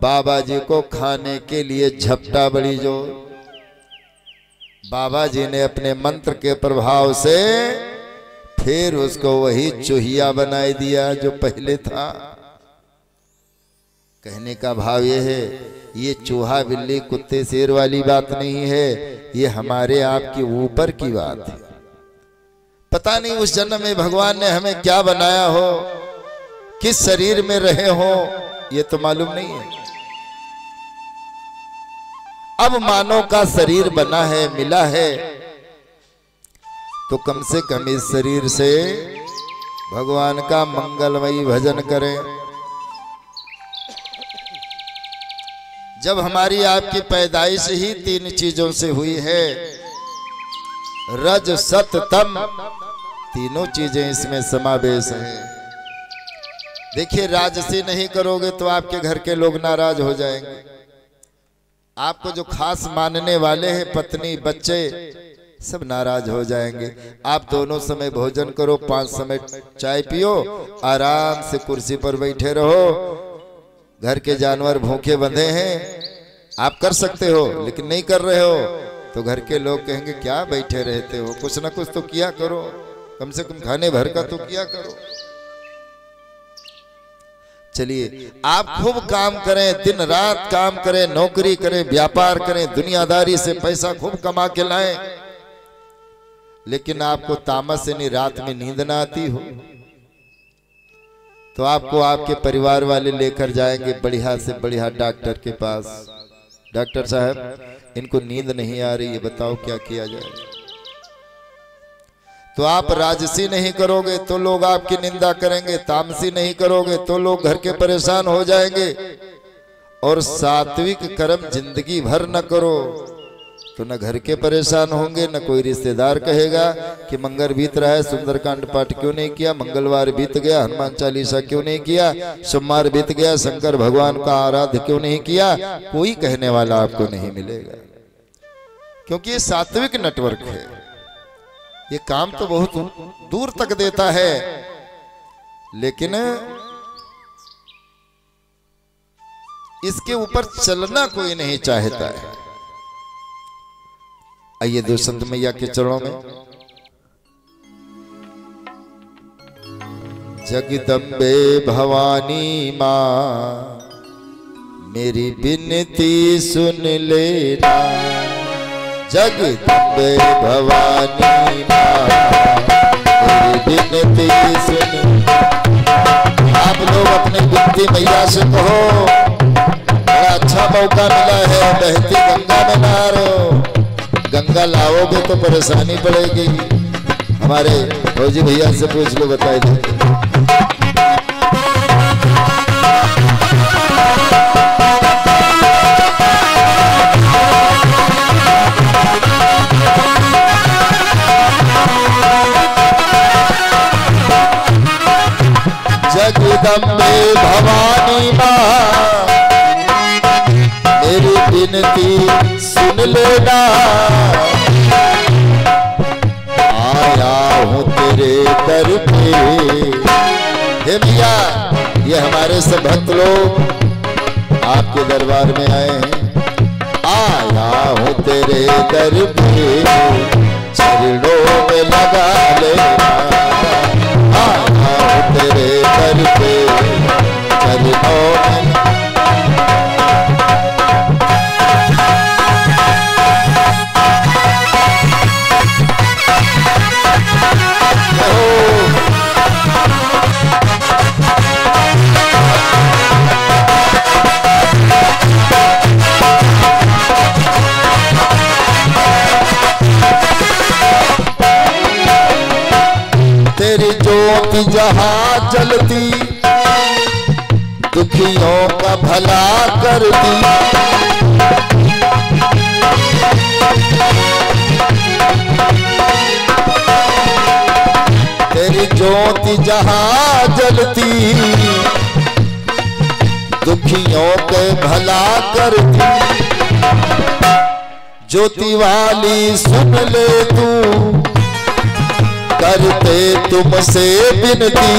बाबा जी को खाने के लिए झपटा बड़ी जोर। बाबा जी ने अपने मंत्र के प्रभाव से फिर उसको वही चूहिया बनाए दिया जो पहले था। कहने का भाव ये है, ये चूहा बिल्ली कुत्ते शेर वाली बात नहीं है, ये हमारे आपके ऊपर की बात है। पता नहीं उस जन्म में भगवान ने हमें क्या बनाया हो, किस शरीर में रहे हो, ये तो मालूम नहीं है। अब मानव का शरीर बना है, मिला है, तो कम से कम इस शरीर से भगवान का मंगलमयी भजन करें। जब हमारी आपकी पैदाइश ही 3 चीजों से हुई है, रज सत तम, तीनों चीजें इसमें समावेश है। देखिए, राजसी नहीं करोगे तो आपके घर के लोग नाराज हो जाएंगे। आपको जो खास मानने वाले हैं, पत्नी बच्चे, सब नाराज हो जाएंगे। आप दोनों समय भोजन करो, 5 समय चाय पियो, आराम से कुर्सी पर बैठे रहो। घर के जानवर भूखे बंधे हैं, आप कर सकते हो, लेकिन नहीं कर रहे हो तो घर के लोग कहेंगे क्या बैठे रहते हो, कुछ ना कुछ तो किया करो, कम से कम खाने भर का तो किया करो। चलिए, आप खूब काम करें, दिन रात काम करें, नौकरी करें, व्यापार करें, दुनियादारी से पैसा खूब कमा के लाएं, लेकिन आपको तामस यानी रात में नींद ना आती हो तो आपको आपके परिवार वाले लेकर जाएंगे बढ़िया से बढ़िया डॉक्टर के पास। डॉक्टर साहब, इनको नींद नहीं आ रही है, बताओ क्या किया जाए। तो आप राजसी नहीं करोगे तो लोग आपकी निंदा करेंगे, तामसी नहीं करोगे तो लोग घर के परेशान हो जाएंगे, और सात्विक कर्म जिंदगी भर न करो तो न घर के परेशान होंगे, न कोई रिश्तेदार कहेगा कि मंगल बीत रहा है, सुंदरकांड पाठ क्यों नहीं किया, मंगलवार बीत गया, हनुमान चालीसा क्यों नहीं किया, सोमवार बीत गया, शंकर भगवान का आराध्य क्यों नहीं किया। कोई कहने वाला आपको नहीं मिलेगा, क्योंकि ये सात्विक नेटवर्क है। ये काम तो बहुत दूर तक देता है, लेकिन इसके ऊपर चलना कोई नहीं चाहता है। आइए दुष्यंत मैया के चरणों में। जगदम्बे भवानी माँ, मेरी विनती सुन लेना। जगदम्बे भवानी माँ, मेरी विनती सुन। आप लोग अपनी विनती मैया से कहो, बड़ा अच्छा मौका मिला है, बहती गंगा में नहा रहे हो, गंगा लाओगे तो परेशानी पड़ेगी। हमारे फौजी भैया से पूछ लो, बताए थे। जगदम्बे भवानी माँ, मेरी विनती सुन लेना। आया हूँ तेरे दर पे। हे भैया, ये हमारे सब भक्त लोग आपके दरबार में आए हैं। आया हूँ तेरे दर पे, चरणों में लगा लेना। आया हूँ तेरे दर पे, चरणों में। तेरी ज्योति जहाँ जलती, दुखियों का भला करती। तेरी ज्योति जहाँ जलती, दुखियों के भला करती। ज्योति वाली सुन ले तू, करते तुमसे विनती।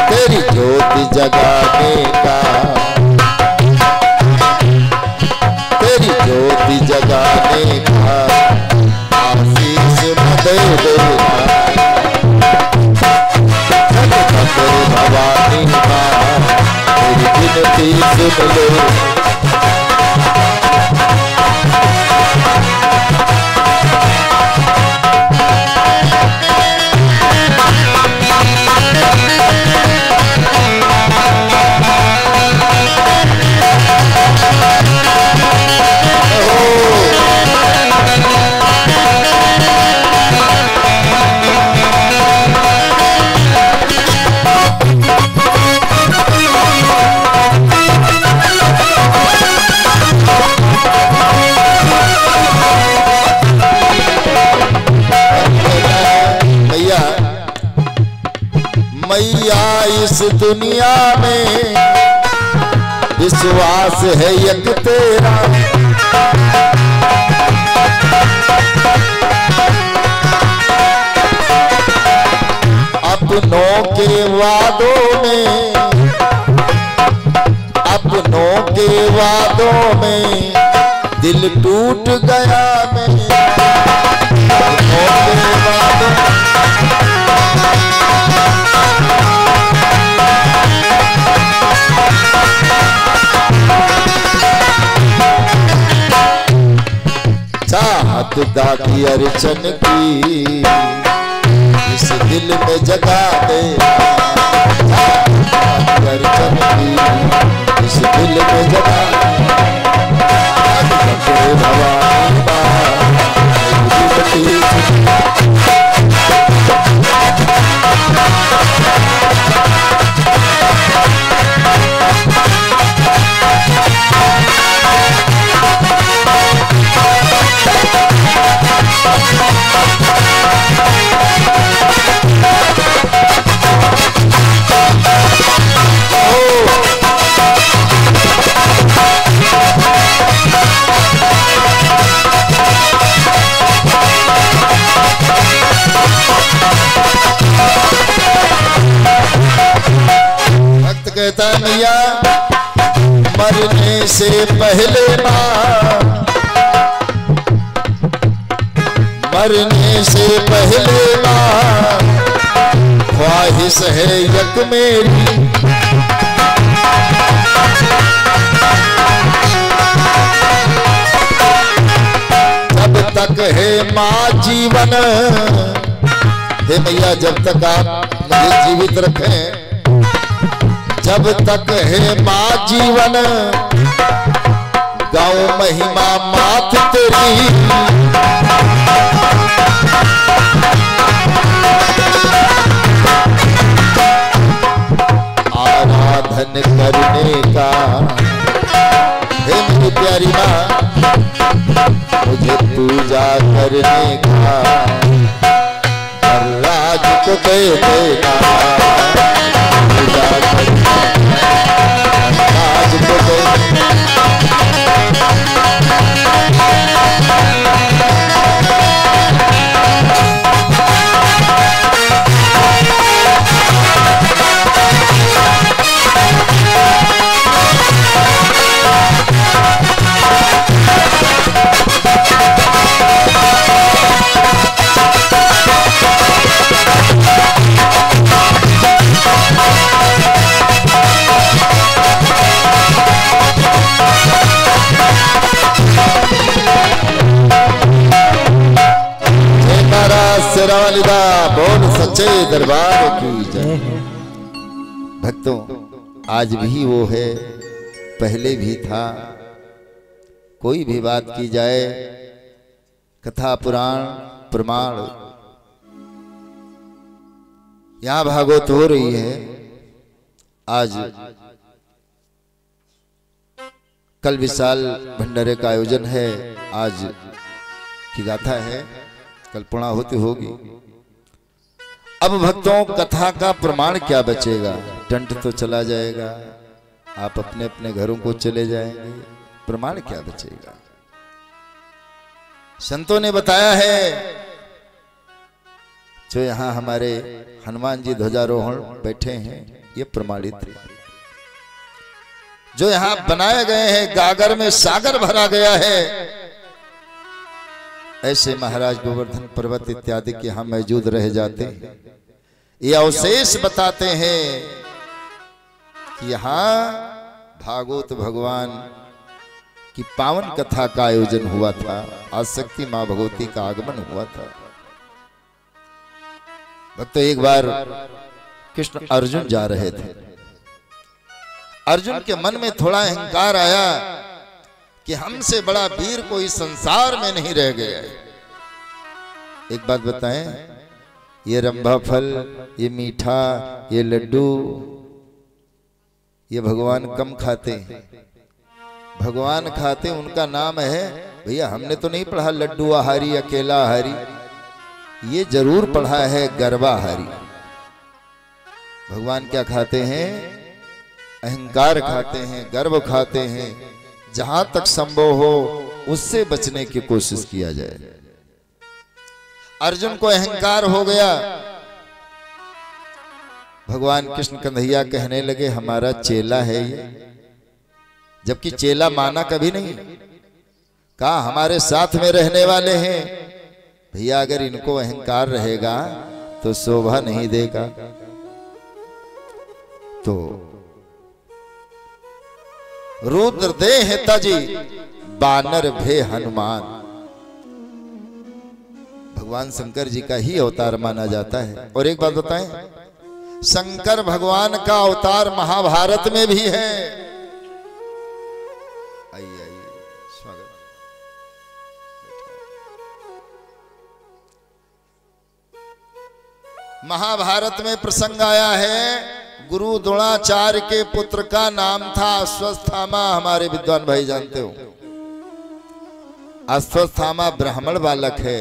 तेरी ज्योति जगाने का, तेरी ज्योति जगाने का आशीष दे देना। जगदम्बे भवानी माँ, मेरी विनती सुन ले। दुनिया में विश्वास है एक तेरा। अपनों के वादों में, अपनों के वादों में दिल टूट गया मेरा। अपनों के वादों चाहत दागी अर्चन की इस दिल में जगा दे। अर्चन की इस दिल में जगा भवानी कहता मैया मरने से पहले माँ, मरने से पहले माँ ख्वाहिश है यक मेरी। जब तक है माँ जीवन, हे मैया जब तक आप मुझे जीवित रखें, जब तक है माँ जीवन गाँव महिमा मात तेरी। आराधन करने का हे मेरी प्यारी माँ, मुझे पूजा करने का हर राज को दे देना। पूजा करने राज को दे बोल सच्चे दरबार की जय। भक्तों आज भी वो है, पहले भी था। कोई भी बात की जाए, कथा पुराण प्रमाण, यहां भागवत हो रही है। आज कल विशाल भंडारे का आयोजन है, आज की गाथा है, कल पूर्णाहुति होगी। अब भक्तों कथा का प्रमाण क्या बचेगा? टंट तो चला जाएगा, आप अपने अपने घरों को चले जाएंगे, प्रमाण क्या बचेगा? संतों ने बताया है, जो यहां हमारे हनुमान जी ध्वजारोहण बैठे हैं, ये प्रमाणित है। जो यहां बनाए गए हैं, गागर में सागर भरा गया है, ऐसे महाराज गोवर्धन पर्वत इत्यादि के यहां मौजूद रह जाते। ये अवशेष बताते हैं कि यहां भागवत भगवान की पावन कथा का आयोजन हुआ था, आसक्ति मां भगवती का आगमन हुआ था। भक्तों एक बार कृष्ण अर्जुन जा रहे थे, अर्जुन के मन में थोड़ा अहंकार आया कि हमसे बड़ा वीर कोई संसार में नहीं रह गया है। एक बात बताएं, ये रंभा फल, ये मीठा, ये लड्डू, ये भगवान कम खाते हैं। भगवान खाते, उनका नाम है भैया, हमने तो नहीं पढ़ा लड्डू आहारी अकेला आहारी, ये जरूर पढ़ा है गर्वाहारी। भगवान क्या खाते हैं? अहंकार खाते हैं, गर्व खाते हैं। जहां तक संभव हो उससे बचने की कोशिश किया जाए। अर्जुन को अहंकार हो गया। भगवान कृष्ण कन्हैया कहने लगे हमारा चेला है ये, जबकि चेला माना कभी नहीं। कहा हमारे साथ में रहने वाले हैं। भैया अगर इनको अहंकार रहेगा तो शोभा नहीं देगा। तो रुद्र देह तजी बानर भे हनुमान, भगवान शंकर जी का ही अवतार माना जाता है। और एक बात बताएं, शंकर भगवान का अवतार महाभारत में भी है। आइए आइए, स्वागत। महाभारत में प्रसंग आया है, गुरु द्रोणाचार्य के पुत्र का नाम था अश्वत्थामा। हमारे विद्वान भाई जानते हो, अश्वत्थामा ब्राह्मण बालक है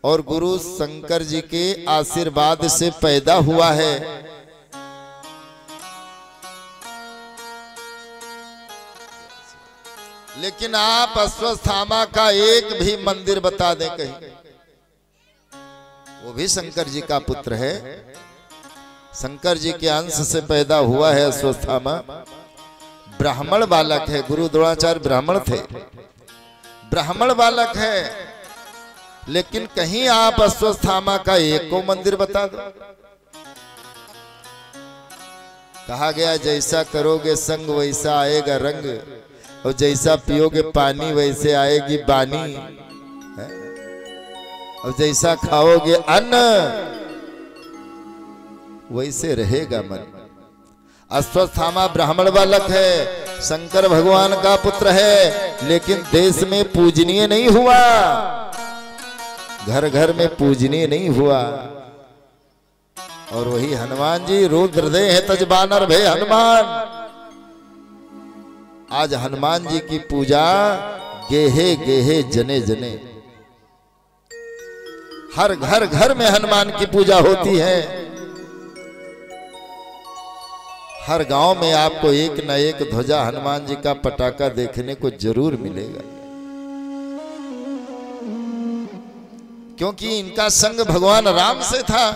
और गुरु शंकर जी के आशीर्वाद से पैदा हुआ है। लेकिन आप अश्वत्थामा का एक भी मंदिर बता दें कहीं। वो भी शंकर जी का पुत्र है, शंकर जी के अंश से पैदा हुआ है अश्वत्थामा। ब्राह्मण बालक है, गुरु द्रोणाचार्य ब्राह्मण थे, ब्राह्मण बालक है। लेकिन कहीं आप अश्वत्थामा का एक को मंदिर बता दो। कहा गया जैसा करोगे संग वैसा आएगा रंग, और जैसा पियोगे पानी वैसे आएगी बानी, और जैसा खाओगे अन्न वैसे रहेगा मन। अश्वत्थामा ब्राह्मण बालक है, शंकर भगवान का पुत्र है, लेकिन देश में पूजनीय नहीं हुआ, घर घर में पूजनीय नहीं हुआ। और वही हनुमान जी, रुद्र देह तज बानर भे हनुमान। आज हनुमान जी की पूजा गेहे गेहे जने जने, हर घर घर में हनुमान की पूजा होती है। हर गांव में आपको एक न एक ध्वजा हनुमान जी का पटाखा देखने को जरूर मिलेगा, क्योंकि इनका संग भगवान राम से था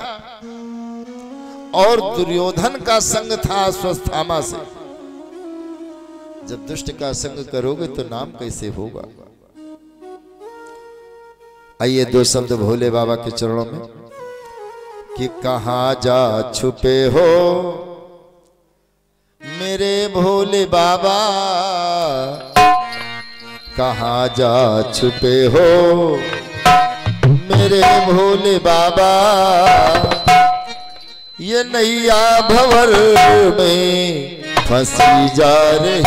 और दुर्योधन का संग था अश्वत्थामा से। जब दुष्ट का संग करोगे तो नाम कैसे होगा। आइए दो शब्द भोले बाबा के चरणों में कि कहां जा छुपे हो मेरे भोले बाबा, कहां जा छुपे हो मेरे भोले बाबा। ये नैया भंवर में फंसी जा रही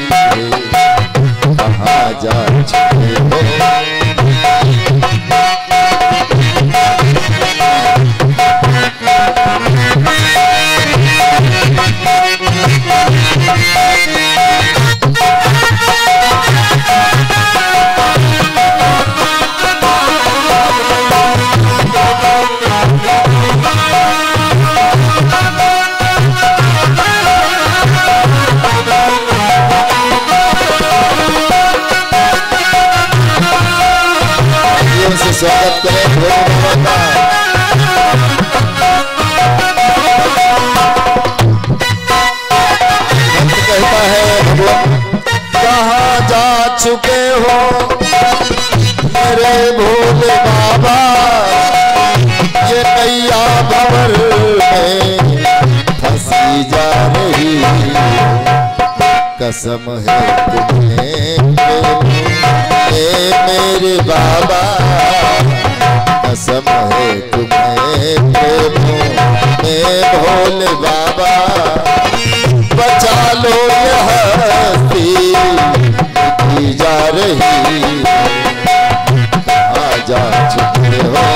है, कहां जा छुपे हो। स्वागत करें भोले बाबा का। कहता है भगवान कहां जा छुपे हो मेरे भोले बाबा, ये नैया भंवर में फंसी जा रही, कसम है तुम्हें मेरे बाबा, कसम है तुम्हें भोले बाबा। बचा लो ये हस्ती की जा रही, कहां जा छुपे हो।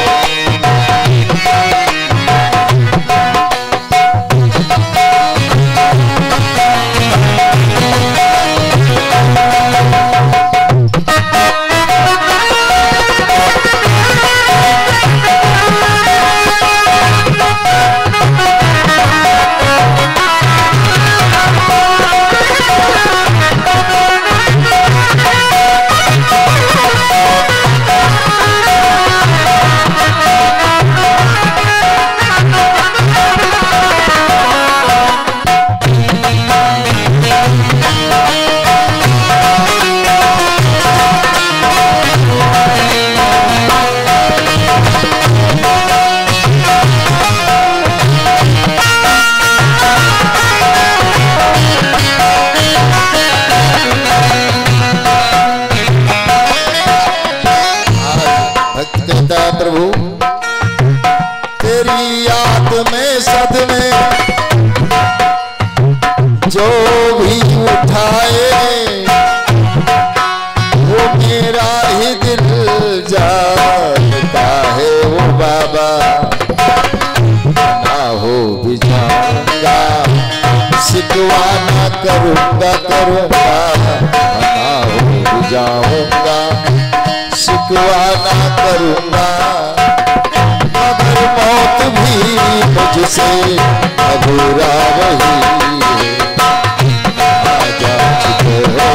भी उठाए वो मेरा ही दिल जानता है वो बाबा, ना हो भी जाऊंगा शिकवा ना करूंगा करूंगा, ना हो भी जाऊंगा शिकवा ना करूंगा, मगर मौत भी मुझसे अधूरा रही है, आजा चुके हो।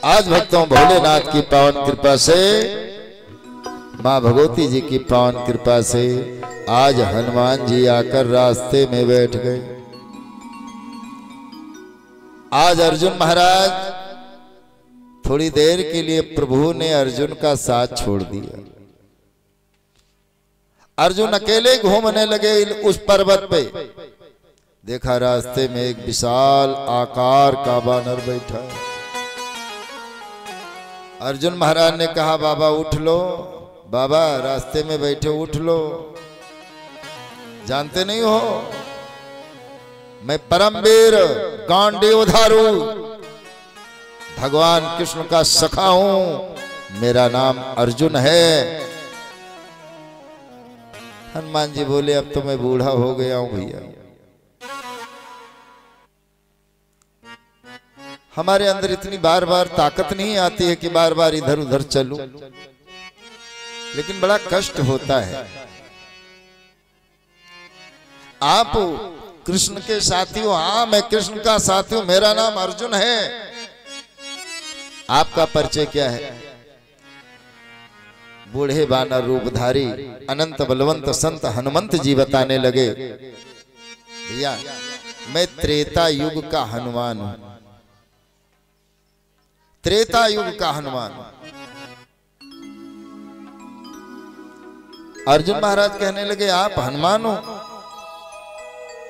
आज भक्तों भोलेनाथ की पावन कृपा से, मां भगवती जी की पावन कृपा से आज हनुमान जी आकर रास्ते में बैठ गए। आज अर्जुन महाराज थोड़ी देर के लिए प्रभु ने अर्जुन का साथ छोड़ दिया। अर्जुन अकेले घूमने लगे उस पर्वत पे। देखा रास्ते में एक विशाल आकार का बानर बैठा। अर्जुन महाराज ने कहा बाबा उठ लो, बाबा रास्ते में बैठे उठ लो, जानते नहीं हो मैं परमवीर गांडीवधारू भगवान कृष्ण का सखा हूं, मेरा नाम अर्जुन है। हनुमान जी बोले अब तो मैं बूढ़ा हो गया हूं भैया, हमारे अंदर इतनी बार बार ताकत नहीं आती है कि बार बार इधर उधर चलूं, लेकिन बड़ा कष्ट होता है। आप कृष्ण के साथी हो? हाँ मैं कृष्ण का साथी हूं, मेरा नाम अर्जुन है। आपका परिचय क्या है? बूढ़े बानर रूपधारी अनंत बलवंत संत हनुमंत जी बताने लगे भैया मैं त्रेता युग का हनुमान हूं, त्रेता युग का हनुमान। अर्जुन महाराज कहने लगे आप हनुमान हो?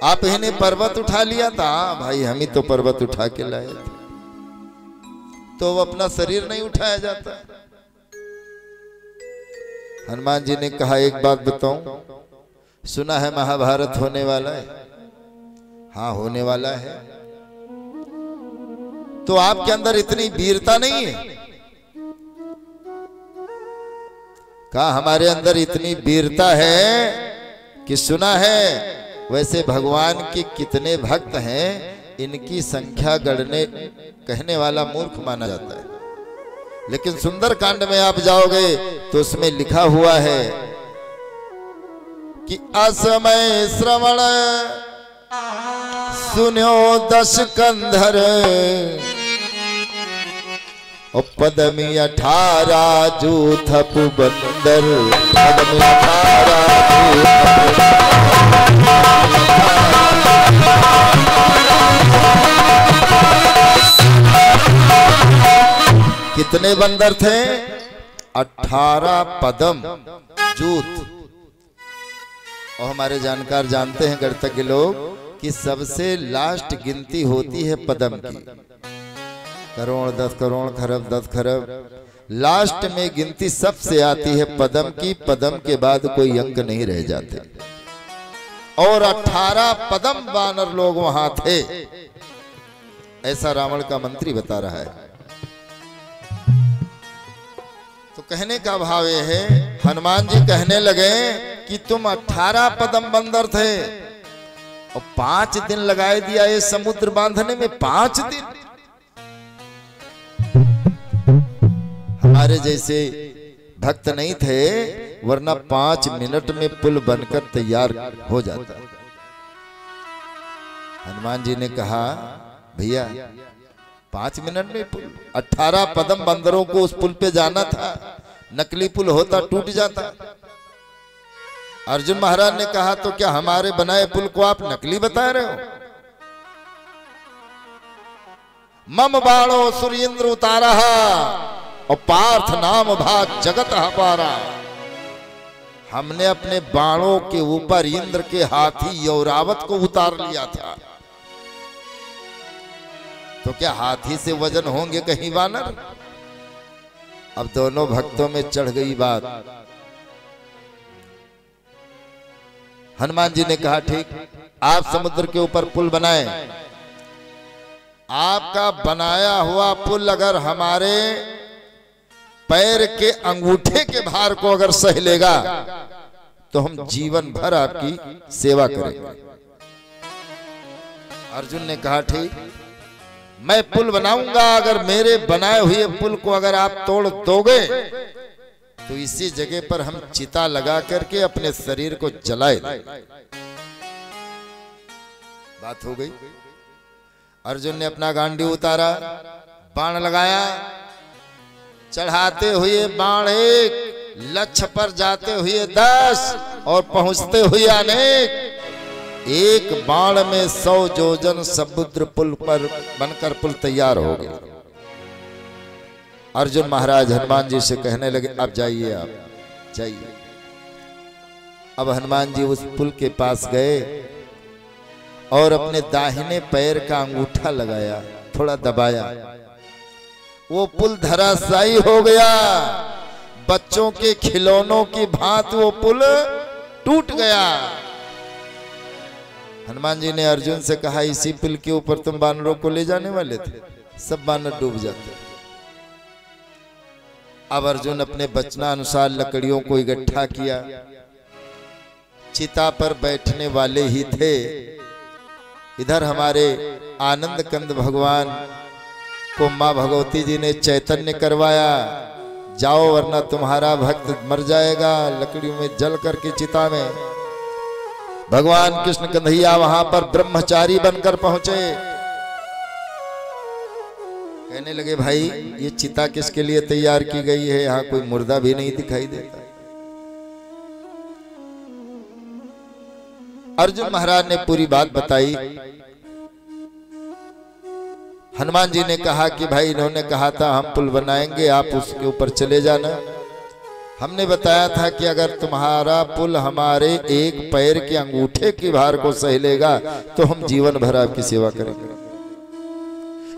आप ही ने पर्वत उठा लिया था? भाई हम ही तो पर्वत उठा के लाए थे, तो अपना शरीर नहीं उठाया जाता। हनुमान जी ने कहा एक बात बताऊं, सुना है महाभारत होने वाला है? हाँ होने वाला है। तो आपके अंदर इतनी वीरता नहीं है? कहा हमारे अंदर इतनी वीरता है कि सुना है वैसे भगवान के कितने भक्त हैं इनकी संख्या गणने कहने वाला मूर्ख माना जाता है, लेकिन सुंदर कांड में आप जाओगे तो उसमें लिखा हुआ है कि असमय श्रवण सुन्यो 10 कंधर और पदमी 18 जूथप बंदर, पदमी 18 कितने बंदर थे? 18 पदम जूथ। और हमारे जानकार जानते हैं गणतज्ञ के लोग कि सबसे लास्ट गिनती होती है पदम की, करोड़ 10 करोड़ खरब 10 खरब, लास्ट में गिनती सबसे आती है पदम की। पदम के बाद कोई अंक नहीं रह जाते। और 18 पदम वानर लोग वहां थे, ऐसा रावण का मंत्री बता रहा है। तो कहने का भाव यह है, हनुमान जी कहने लगे कि तुम 18 पदम बंदर थे और 5 दिन लगाए दिया ये समुद्र बांधने में। 5 दिन हमारे जैसे भक्त नहीं थे, वरना 5 मिनट में पुल बनकर तैयार हो जाता। हनुमान जी ने कहा भैया 5 मिनट में पुल, 18 पदम बंदरों को उस पुल पे जाना था, नकली पुल होता टूट जाता। अर्जुन महाराज ने कहा तो क्या हमारे बनाए पुल को आप नकली बता रहे हो? मम बाणो सुरेंद्र उतारा और पार्थ नाम भाग जगत हपारा। हमने अपने बाणों के ऊपर इंद्र के हाथी यौरावत को उतार लिया था, तो क्या हाथी से वजन होंगे कहीं वानर? अब दोनों भक्तों में चढ़ गई बात। हनुमान जी ने कहा ठीक, आप समुद्र के ऊपर पुल बनाए। आपका बनाया हुआ पुल अगर हमारे पैर के अंगूठे के भार को अगर सह लेगा तो हम जीवन भर आपकी सेवा करेंगे। अर्जुन ने कहा ठीक, मैं पुल बनाऊंगा, अगर मेरे बनाए हुए पुल को अगर आप तोड़ दोगे तो इसी जगह पर हम चिता लगा करके अपने शरीर को जलाए। बात हो गई। अर्जुन ने अपना गांडी उतारा, बाण लगाया, चढ़ाते हुए बाण 1, लक्ष्य पर जाते हुए 10 और पहुंचते हुए अनेक। एक बाण में 100 योजन समुद्र पुल पर बनकर पुल तैयार हो गया। अर्जुन महाराज हनुमान जी से कहने लगे अब जाइए, आप जाइए। अब हनुमान जी उस पुल के पास गए और अपने दाहिने पैर का अंगूठा लगाया, थोड़ा दबाया, वो पुल धराशायी हो गया। बच्चों के खिलौनों की भांति वो पुल टूट गया। हनुमान जी ने अर्जुन से कहा इसी पुल के ऊपर तुम बानरों को ले जाने वाले थे, सब बानर डूब जाते। अब अर्जुन अपने वचनानुसार लकड़ियों को इकट्ठा किया, चिता पर बैठने वाले ही थे। इधर हमारे आनंद कंद भगवान को मां भगवती जी ने चैतन्य करवाया, जाओ वरना तुम्हारा भक्त मर जाएगा। लकड़ी में जल करके चिता में भगवान कृष्ण कन्हैया वहां पर ब्रह्मचारी बनकर पहुंचे। कहने लगे भाई ये चिता किसके लिए तैयार की गई है? यहाँ कोई मुर्दा भी नहीं दिखाई देता। अर्जुन महाराज ने पूरी बात बताई। हनुमान जी ने कहा कि भाई इन्होंने कहा था हम पुल बनाएंगे, आप उसके ऊपर चले जाना। हमने बताया था कि अगर तुम्हारा पुल हमारे एक पैर के अंगूठे की भार को सह लेगा तो हम जीवन भर आपकी सेवा करेंगे।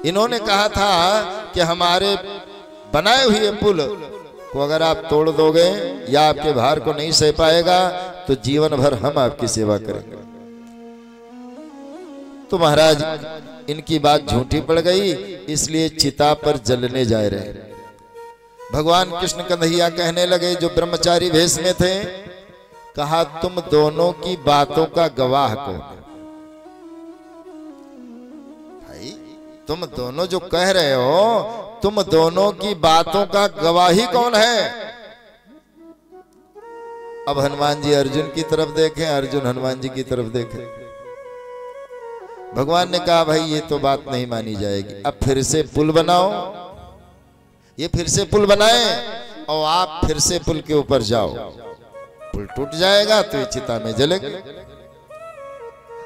इन्होंने कहा था कि हमारे बनाए हुए पुल को अगर आप तोड़ दोगे या आपके भार को नहीं सह पाएगा तो जीवन भर हम आपकी सेवा करेंगे। तो महाराज इनकी बात झूठी पड़ गई, इसलिए चिता पर जलने जा रहे हैं। भगवान कृष्ण कन्हैया कहने लगे जो ब्रह्मचारी भेष में थे, कहा तुम दोनों की बातों का गवाह कौन? भाई तुम दोनों जो कह रहे हो, तुम दोनों की बातों का गवाही कौन है? अब हनुमान जी अर्जुन की तरफ देखें, अर्जुन हनुमान जी की तरफ देखें। भगवान ने कहा भाई ये तो बात नहीं मानी जाएगी, अब फिर से पुल बनाओ। ये फिर से पुल बनाए और आप फिर से पुल के ऊपर जाओ। पुल टूट जाएगा तो ये चिता में जलेगा।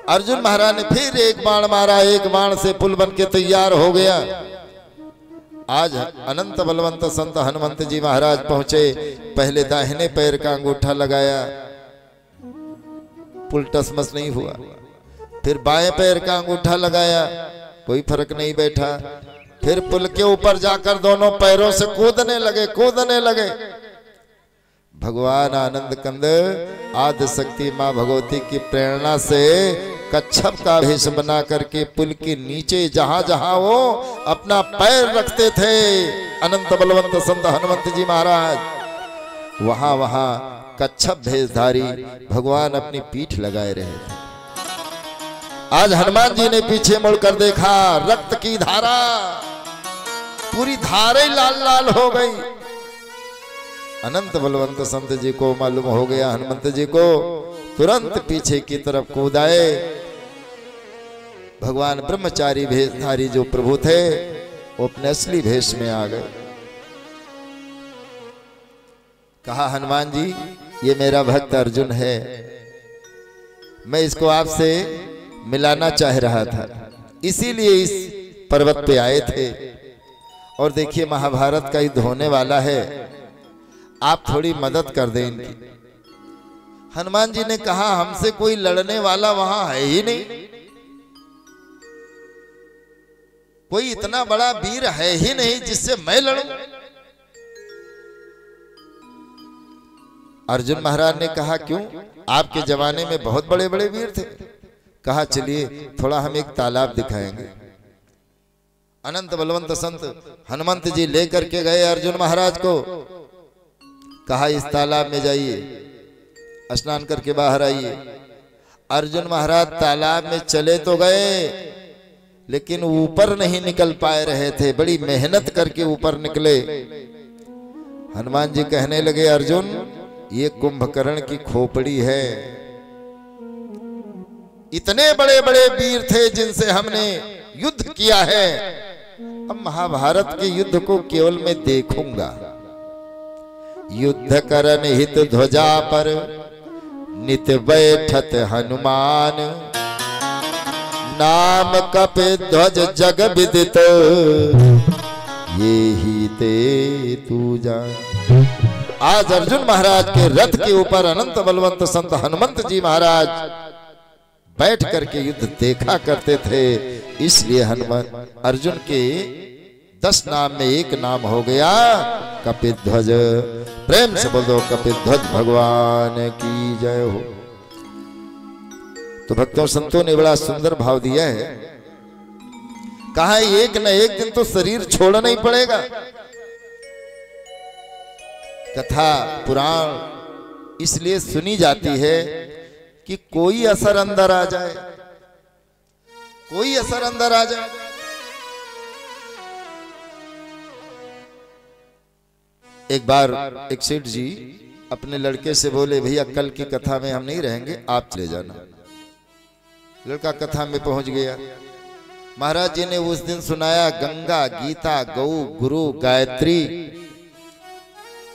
अर्जुन महाराज ने फिर एक बाण मारा, एक बाण से पुल बन के तैयार हो गया। आज अनंत बलवंत संत हनुमंत जी महाराज पहुंचे, पहले दाहिने पैर का अंगूठा लगाया, पुल टसमस नहीं हुआ। फिर बाएं पैर का अंगूठा लगाया, कोई फर्क नहीं बैठा। फिर पुल के ऊपर जाकर दोनों पैरों से कूदने लगे। भगवान आनंद कंद आदि शक्ति मां भगवती की प्रेरणा से कच्छप का भेष बना करके पुल के नीचे जहां जहां वो अपना पैर रखते थे, अनंत बलवंत संत हनुमंत जी महाराज, वहां वहां कच्छप भेषधारी भगवान अपनी पीठ लगाए रहे थे। आज हनुमान जी ने पीछे मुड़कर देखा, रक्त की धारा, पूरी धारे लाल लाल हो गई। अनंत बलवंत संत जी को मालूम हो गया, हनुमंत जी को तुरंत पीछे की तरफ कूद आए। भगवान ब्रह्मचारी भेषधारी जो प्रभु थे वो अपने असली भेष में आ गए। कहा हनुमान जी ये मेरा भक्त अर्जुन है, मैं इसको आपसे मिलाना चाह रहा था, इसीलिए इस पर्वत पे आए थे। और देखिए महाभारत का युद्ध होने वाला है, आप थोड़ी मदद कर दें इनकी। हनुमान जी ने कहा हमसे कोई लड़ने वाला वहां है ही नहीं, कोई इतना बड़ा वीर है ही नहीं जिससे मैं लड़ूं। अर्जुन महाराज ने कहा क्यों, आपके जमाने में बहुत बड़े बड़े वीर थे। कहा चलिए थोड़ा हम एक तालाब दिखाएंगे। अनंत बलवंत संत हनुमंत जी लेकर के गए अर्जुन महाराज को। कहा इस तालाब में जाइए, स्नान करके बाहर आइए। अर्जुन महाराज तालाब में चले तो गए लेकिन ऊपर नहीं निकल पाए रहे थे, बड़ी मेहनत करके ऊपर निकले। हनुमान जी कहने लगे अर्जुन ये कुंभकर्ण की खोपड़ी है, इतने बड़े बड़े वीर थे जिनसे हमने युद्ध किया है, अब महाभारत के युद्ध को केवल मैं देखूंगा। युद्ध करन हित ध्वजा पर नित बैठत हनुमान, नाम कपि ध्वज जग विदित ये ही ते तू जान। आज अर्जुन महाराज के रथ के ऊपर अनंत बलवंत संत हनुमंत जी महाराज बैठ करके युद्ध देखा करते थे, इसलिए हनुमान अर्जुन के 10 नाम में एक नाम हो गया कपिध्वज। प्रेम से बोल दो कपिध्वज भगवान की जय हो। तो भक्तों संतों ने बड़ा सुंदर भाव दिया है, कहा एक न एक दिन तो शरीर छोड़ना ही पड़ेगा। कथा पुराण इसलिए सुनी जाती है कि कोई असर अंदर आ जाए, कोई असर अंदर आ जाए। एक बार एक सेठ जी अपने लड़के से बोले भैया कल की कथा में हम नहीं रहेंगे, आप चले जाना। लड़का कथा में पहुंच गया। महाराज जी ने उस दिन सुनाया गंगा, गीता, गौ, गुरु, गायत्री,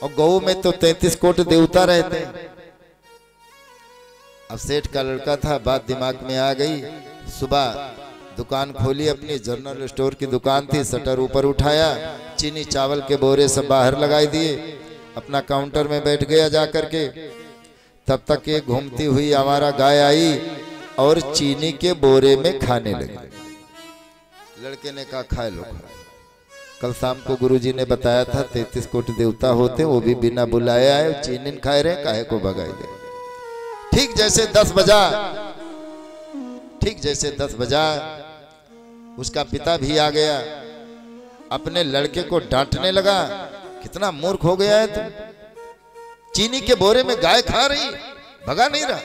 और गौ में तो 33 कोटि देवता रहते हैं। अब सेठ का लड़का था, बात दिमाग में आ गई। सुबह दुकान खोली, अपनी जनरल स्टोर की दुकान थी, शटर ऊपर उठाया, चीनी चावल के बोरे सब बाहर लगाई दिए, अपना काउंटर में बैठ गया जाकर के। तब तक एक घूमती हुई आवारा गाय आई और चीनी के बोरे में खाने लगी। लड़के ने कहा खा लो, कल शाम को गुरुजी ने बताया था 33 कोटि देवता होते, वो भी बिना बुलाए आए, चीनी खाए रहे, काहे को भगाई दे। ठीक जैसे 10 बजा उसका पिता भी आ गया, अपने लड़के को डांटने लगा, कितना मूर्ख हो गया है तू, चीनी के बोरे में गाय खा रही, भगा नहीं रहा।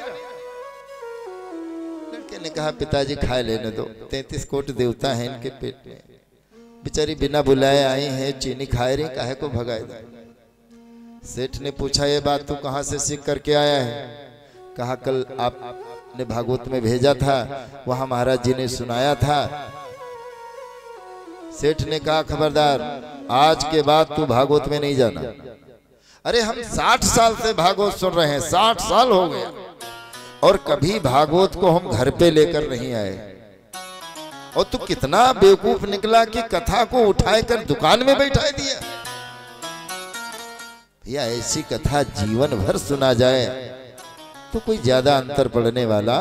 लड़के ने कहा पिताजी खाए लेने दो, 33 कोटि देवता हैं इनके पेट में, बेचारी बिना बुलाए आई है, चीनी खाए रही, काहे को भगाए दे। सेठ ने पूछा ये बात तू कहां से सीख करके आया है? कहा कल आपने भागवत में भेजा था, वहां महाराज जी ने सुनाया था। सेठ ने कहा खबरदार, आज के बाद तू भागवत में नहीं जाना। अरे हम 60 साल से भागवत सुन रहे हैं, 60 साल हो गया, और कभी भागवत को हम घर पे लेकर नहीं आए। और तू कितना बेवकूफ निकला कि कथा को उठाकर दुकान में बैठा दिया। भैया ऐसी कथा जीवन भर सुना जाए तो कोई ज्यादा अंतर पड़ने वाला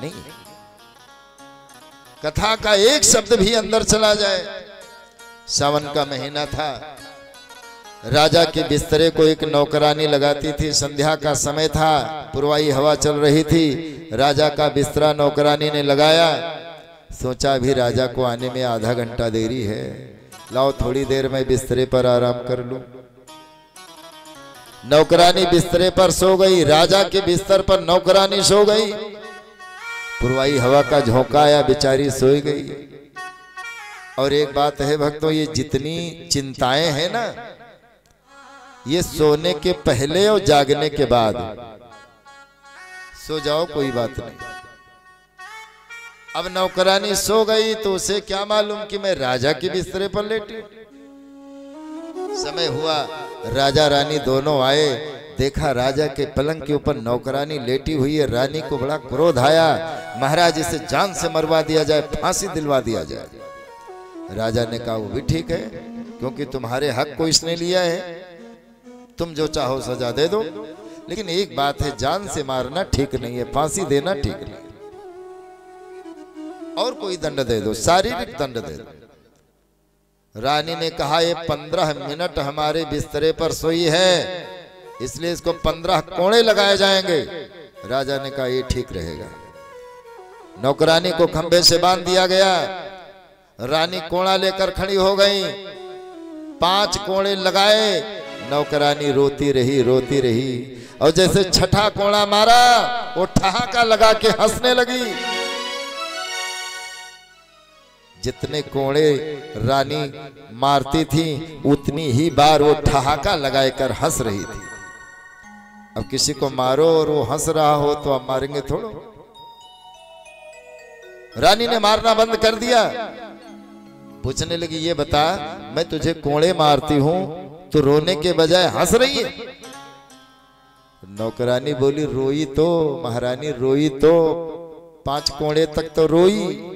नहीं। कथा का एक शब्द भी अंदर चला जाए। सावन का महीना था, राजा के बिस्तरे को एक नौकरानी लगाती थी, संध्या का समय था, पुरवाई हवा चल रही थी, राजा का बिस्तरा नौकरानी ने लगाया। सोचा अभी राजा को आने में आधा घंटा देरी है, लाओ थोड़ी देर में बिस्तरे पर आराम कर लूं। नौकरानी बिस्तरे पर सो गई, राजा के बिस्तर पर नौकरानी सो गई। पुरवाई हवा का झोंका आया, बेचारी सोई गई। और एक बात है भक्तों, ये जितनी चिंताएं हैं ना, ये सोने के पहले और जागने के बाद। सो जाओ कोई बात नहीं, अब नौकरानी सो गई तो उसे क्या मालूम कि मैं राजा के बिस्तरे पर लेटी। समय हुआ, राजा रानी दोनों आए, देखा राजा के पलंग के ऊपर नौकरानी लेटी हुई है। रानी को बड़ा क्रोध आया, महाराज इसे जान से मरवा दिया जाए, फांसी दिलवा दिया जाए। राजा ने कहा वो भी ठीक है, क्योंकि तुम्हारे हक को इसने लिया है, तुम जो चाहो सजा दे दो, लेकिन एक बात है, जान से मारना ठीक नहीं है, फांसी देना ठीक नहीं, और कोई दंड दे दो, शारीरिक दंड दे दो। रानी ने कहा ये 15 मिनट हमारे बिस्तरे पर सोई है, इसलिए इसको 15 कोड़े लगाए जाएंगे। राजा ने कहा ये ठीक रहेगा। नौकरानी को खंभे से बांध दिया गया। रानी कोड़ा लेकर खड़ी हो गई, 5 कोड़े लगाए। नौकरानी रोती रही, और जैसे छठा कोड़ा मारा वो ठहाका लगा के हंसने लगी। जितने कोड़े रानी मारती थी उतनी ही बार वो ठहाका लगाकर हंस रही थी। अब किसी को मारो और वो हंस रहा हो तो आप मारेंगे थोड़ो। रानी ने मारना बंद कर दिया, पूछने लगी ये बता, मैं तुझे कोड़े मारती हूं तो रोने के बजाय हंस रही है। नौकरानी बोली रोई तो महारानी, रोई तो 5 कोड़े तक तो रोई,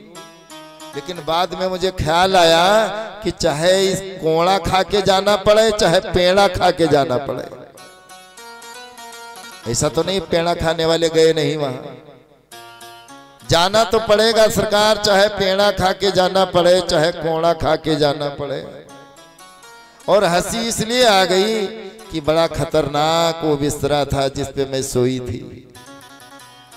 लेकिन बाद में मुझे ख्याल आया कि चाहे इस कोड़ा खा के जाना पड़े चाहे पेड़ा खा के जाना पड़े। ऐसा तो नहीं पेड़ा खाने वाले गए नहीं, वहां जाना तो पड़ेगा सरकार, चाहे पेड़ा खा के जाना पड़े चाहे कोड़ा खा के जाना पड़े। और हंसी इसलिए आ गई कि बड़ा खतरनाक वो बिस्तरा था जिस पे मैं सोई थी।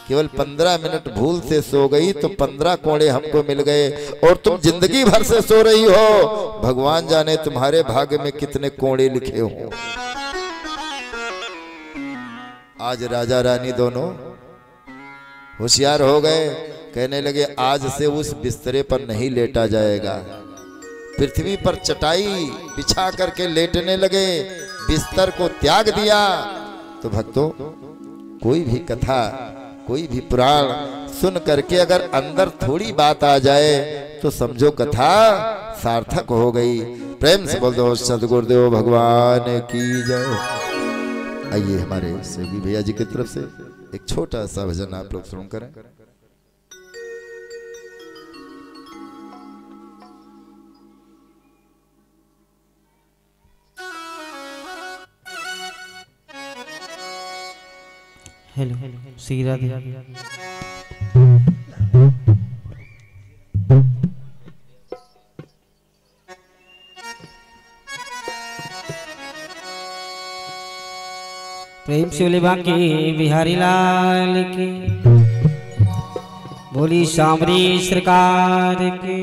केवल 15 मिनट भूल से सो गई तो 15 कोड़े हमको मिल गए, और तुम जिंदगी भर से सो रही हो, भगवान जाने तुम्हारे भाग्य में कितने कोड़े लिखे हो। आज राजा रानी दोनों होशियार हो गए, कहने लगे आज से उस बिस्तरे पर नहीं लेटा जाएगा। पृथ्वी पर चटाई बिछा करके लेटने लगे, बिस्तर को त्याग दिया। तो भक्तों, कोई भी कथा, कोई भी पुराण सुन करके अगर अंदर थोड़ी बात आ जाए तो समझो कथा सार्थक हो गई। प्रेम से बोल दो सदगुरुदेव भगवान की जय। आइए हमारे सभी भैया जी की तरफ से एक छोटा सा भजन आप लोग सुन करें। हेलो श्री राधे। प्रेम से बोले बांके बिहारी लाल की, बोली सामरी सरकार की।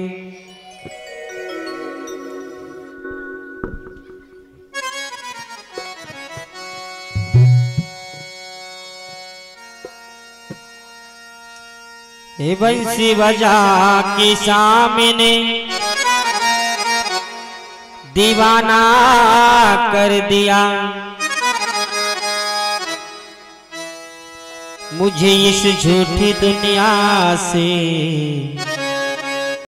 ए बंसी बजा के सामने दीवाना कर दिया, मुझे इस झूठी दुनिया से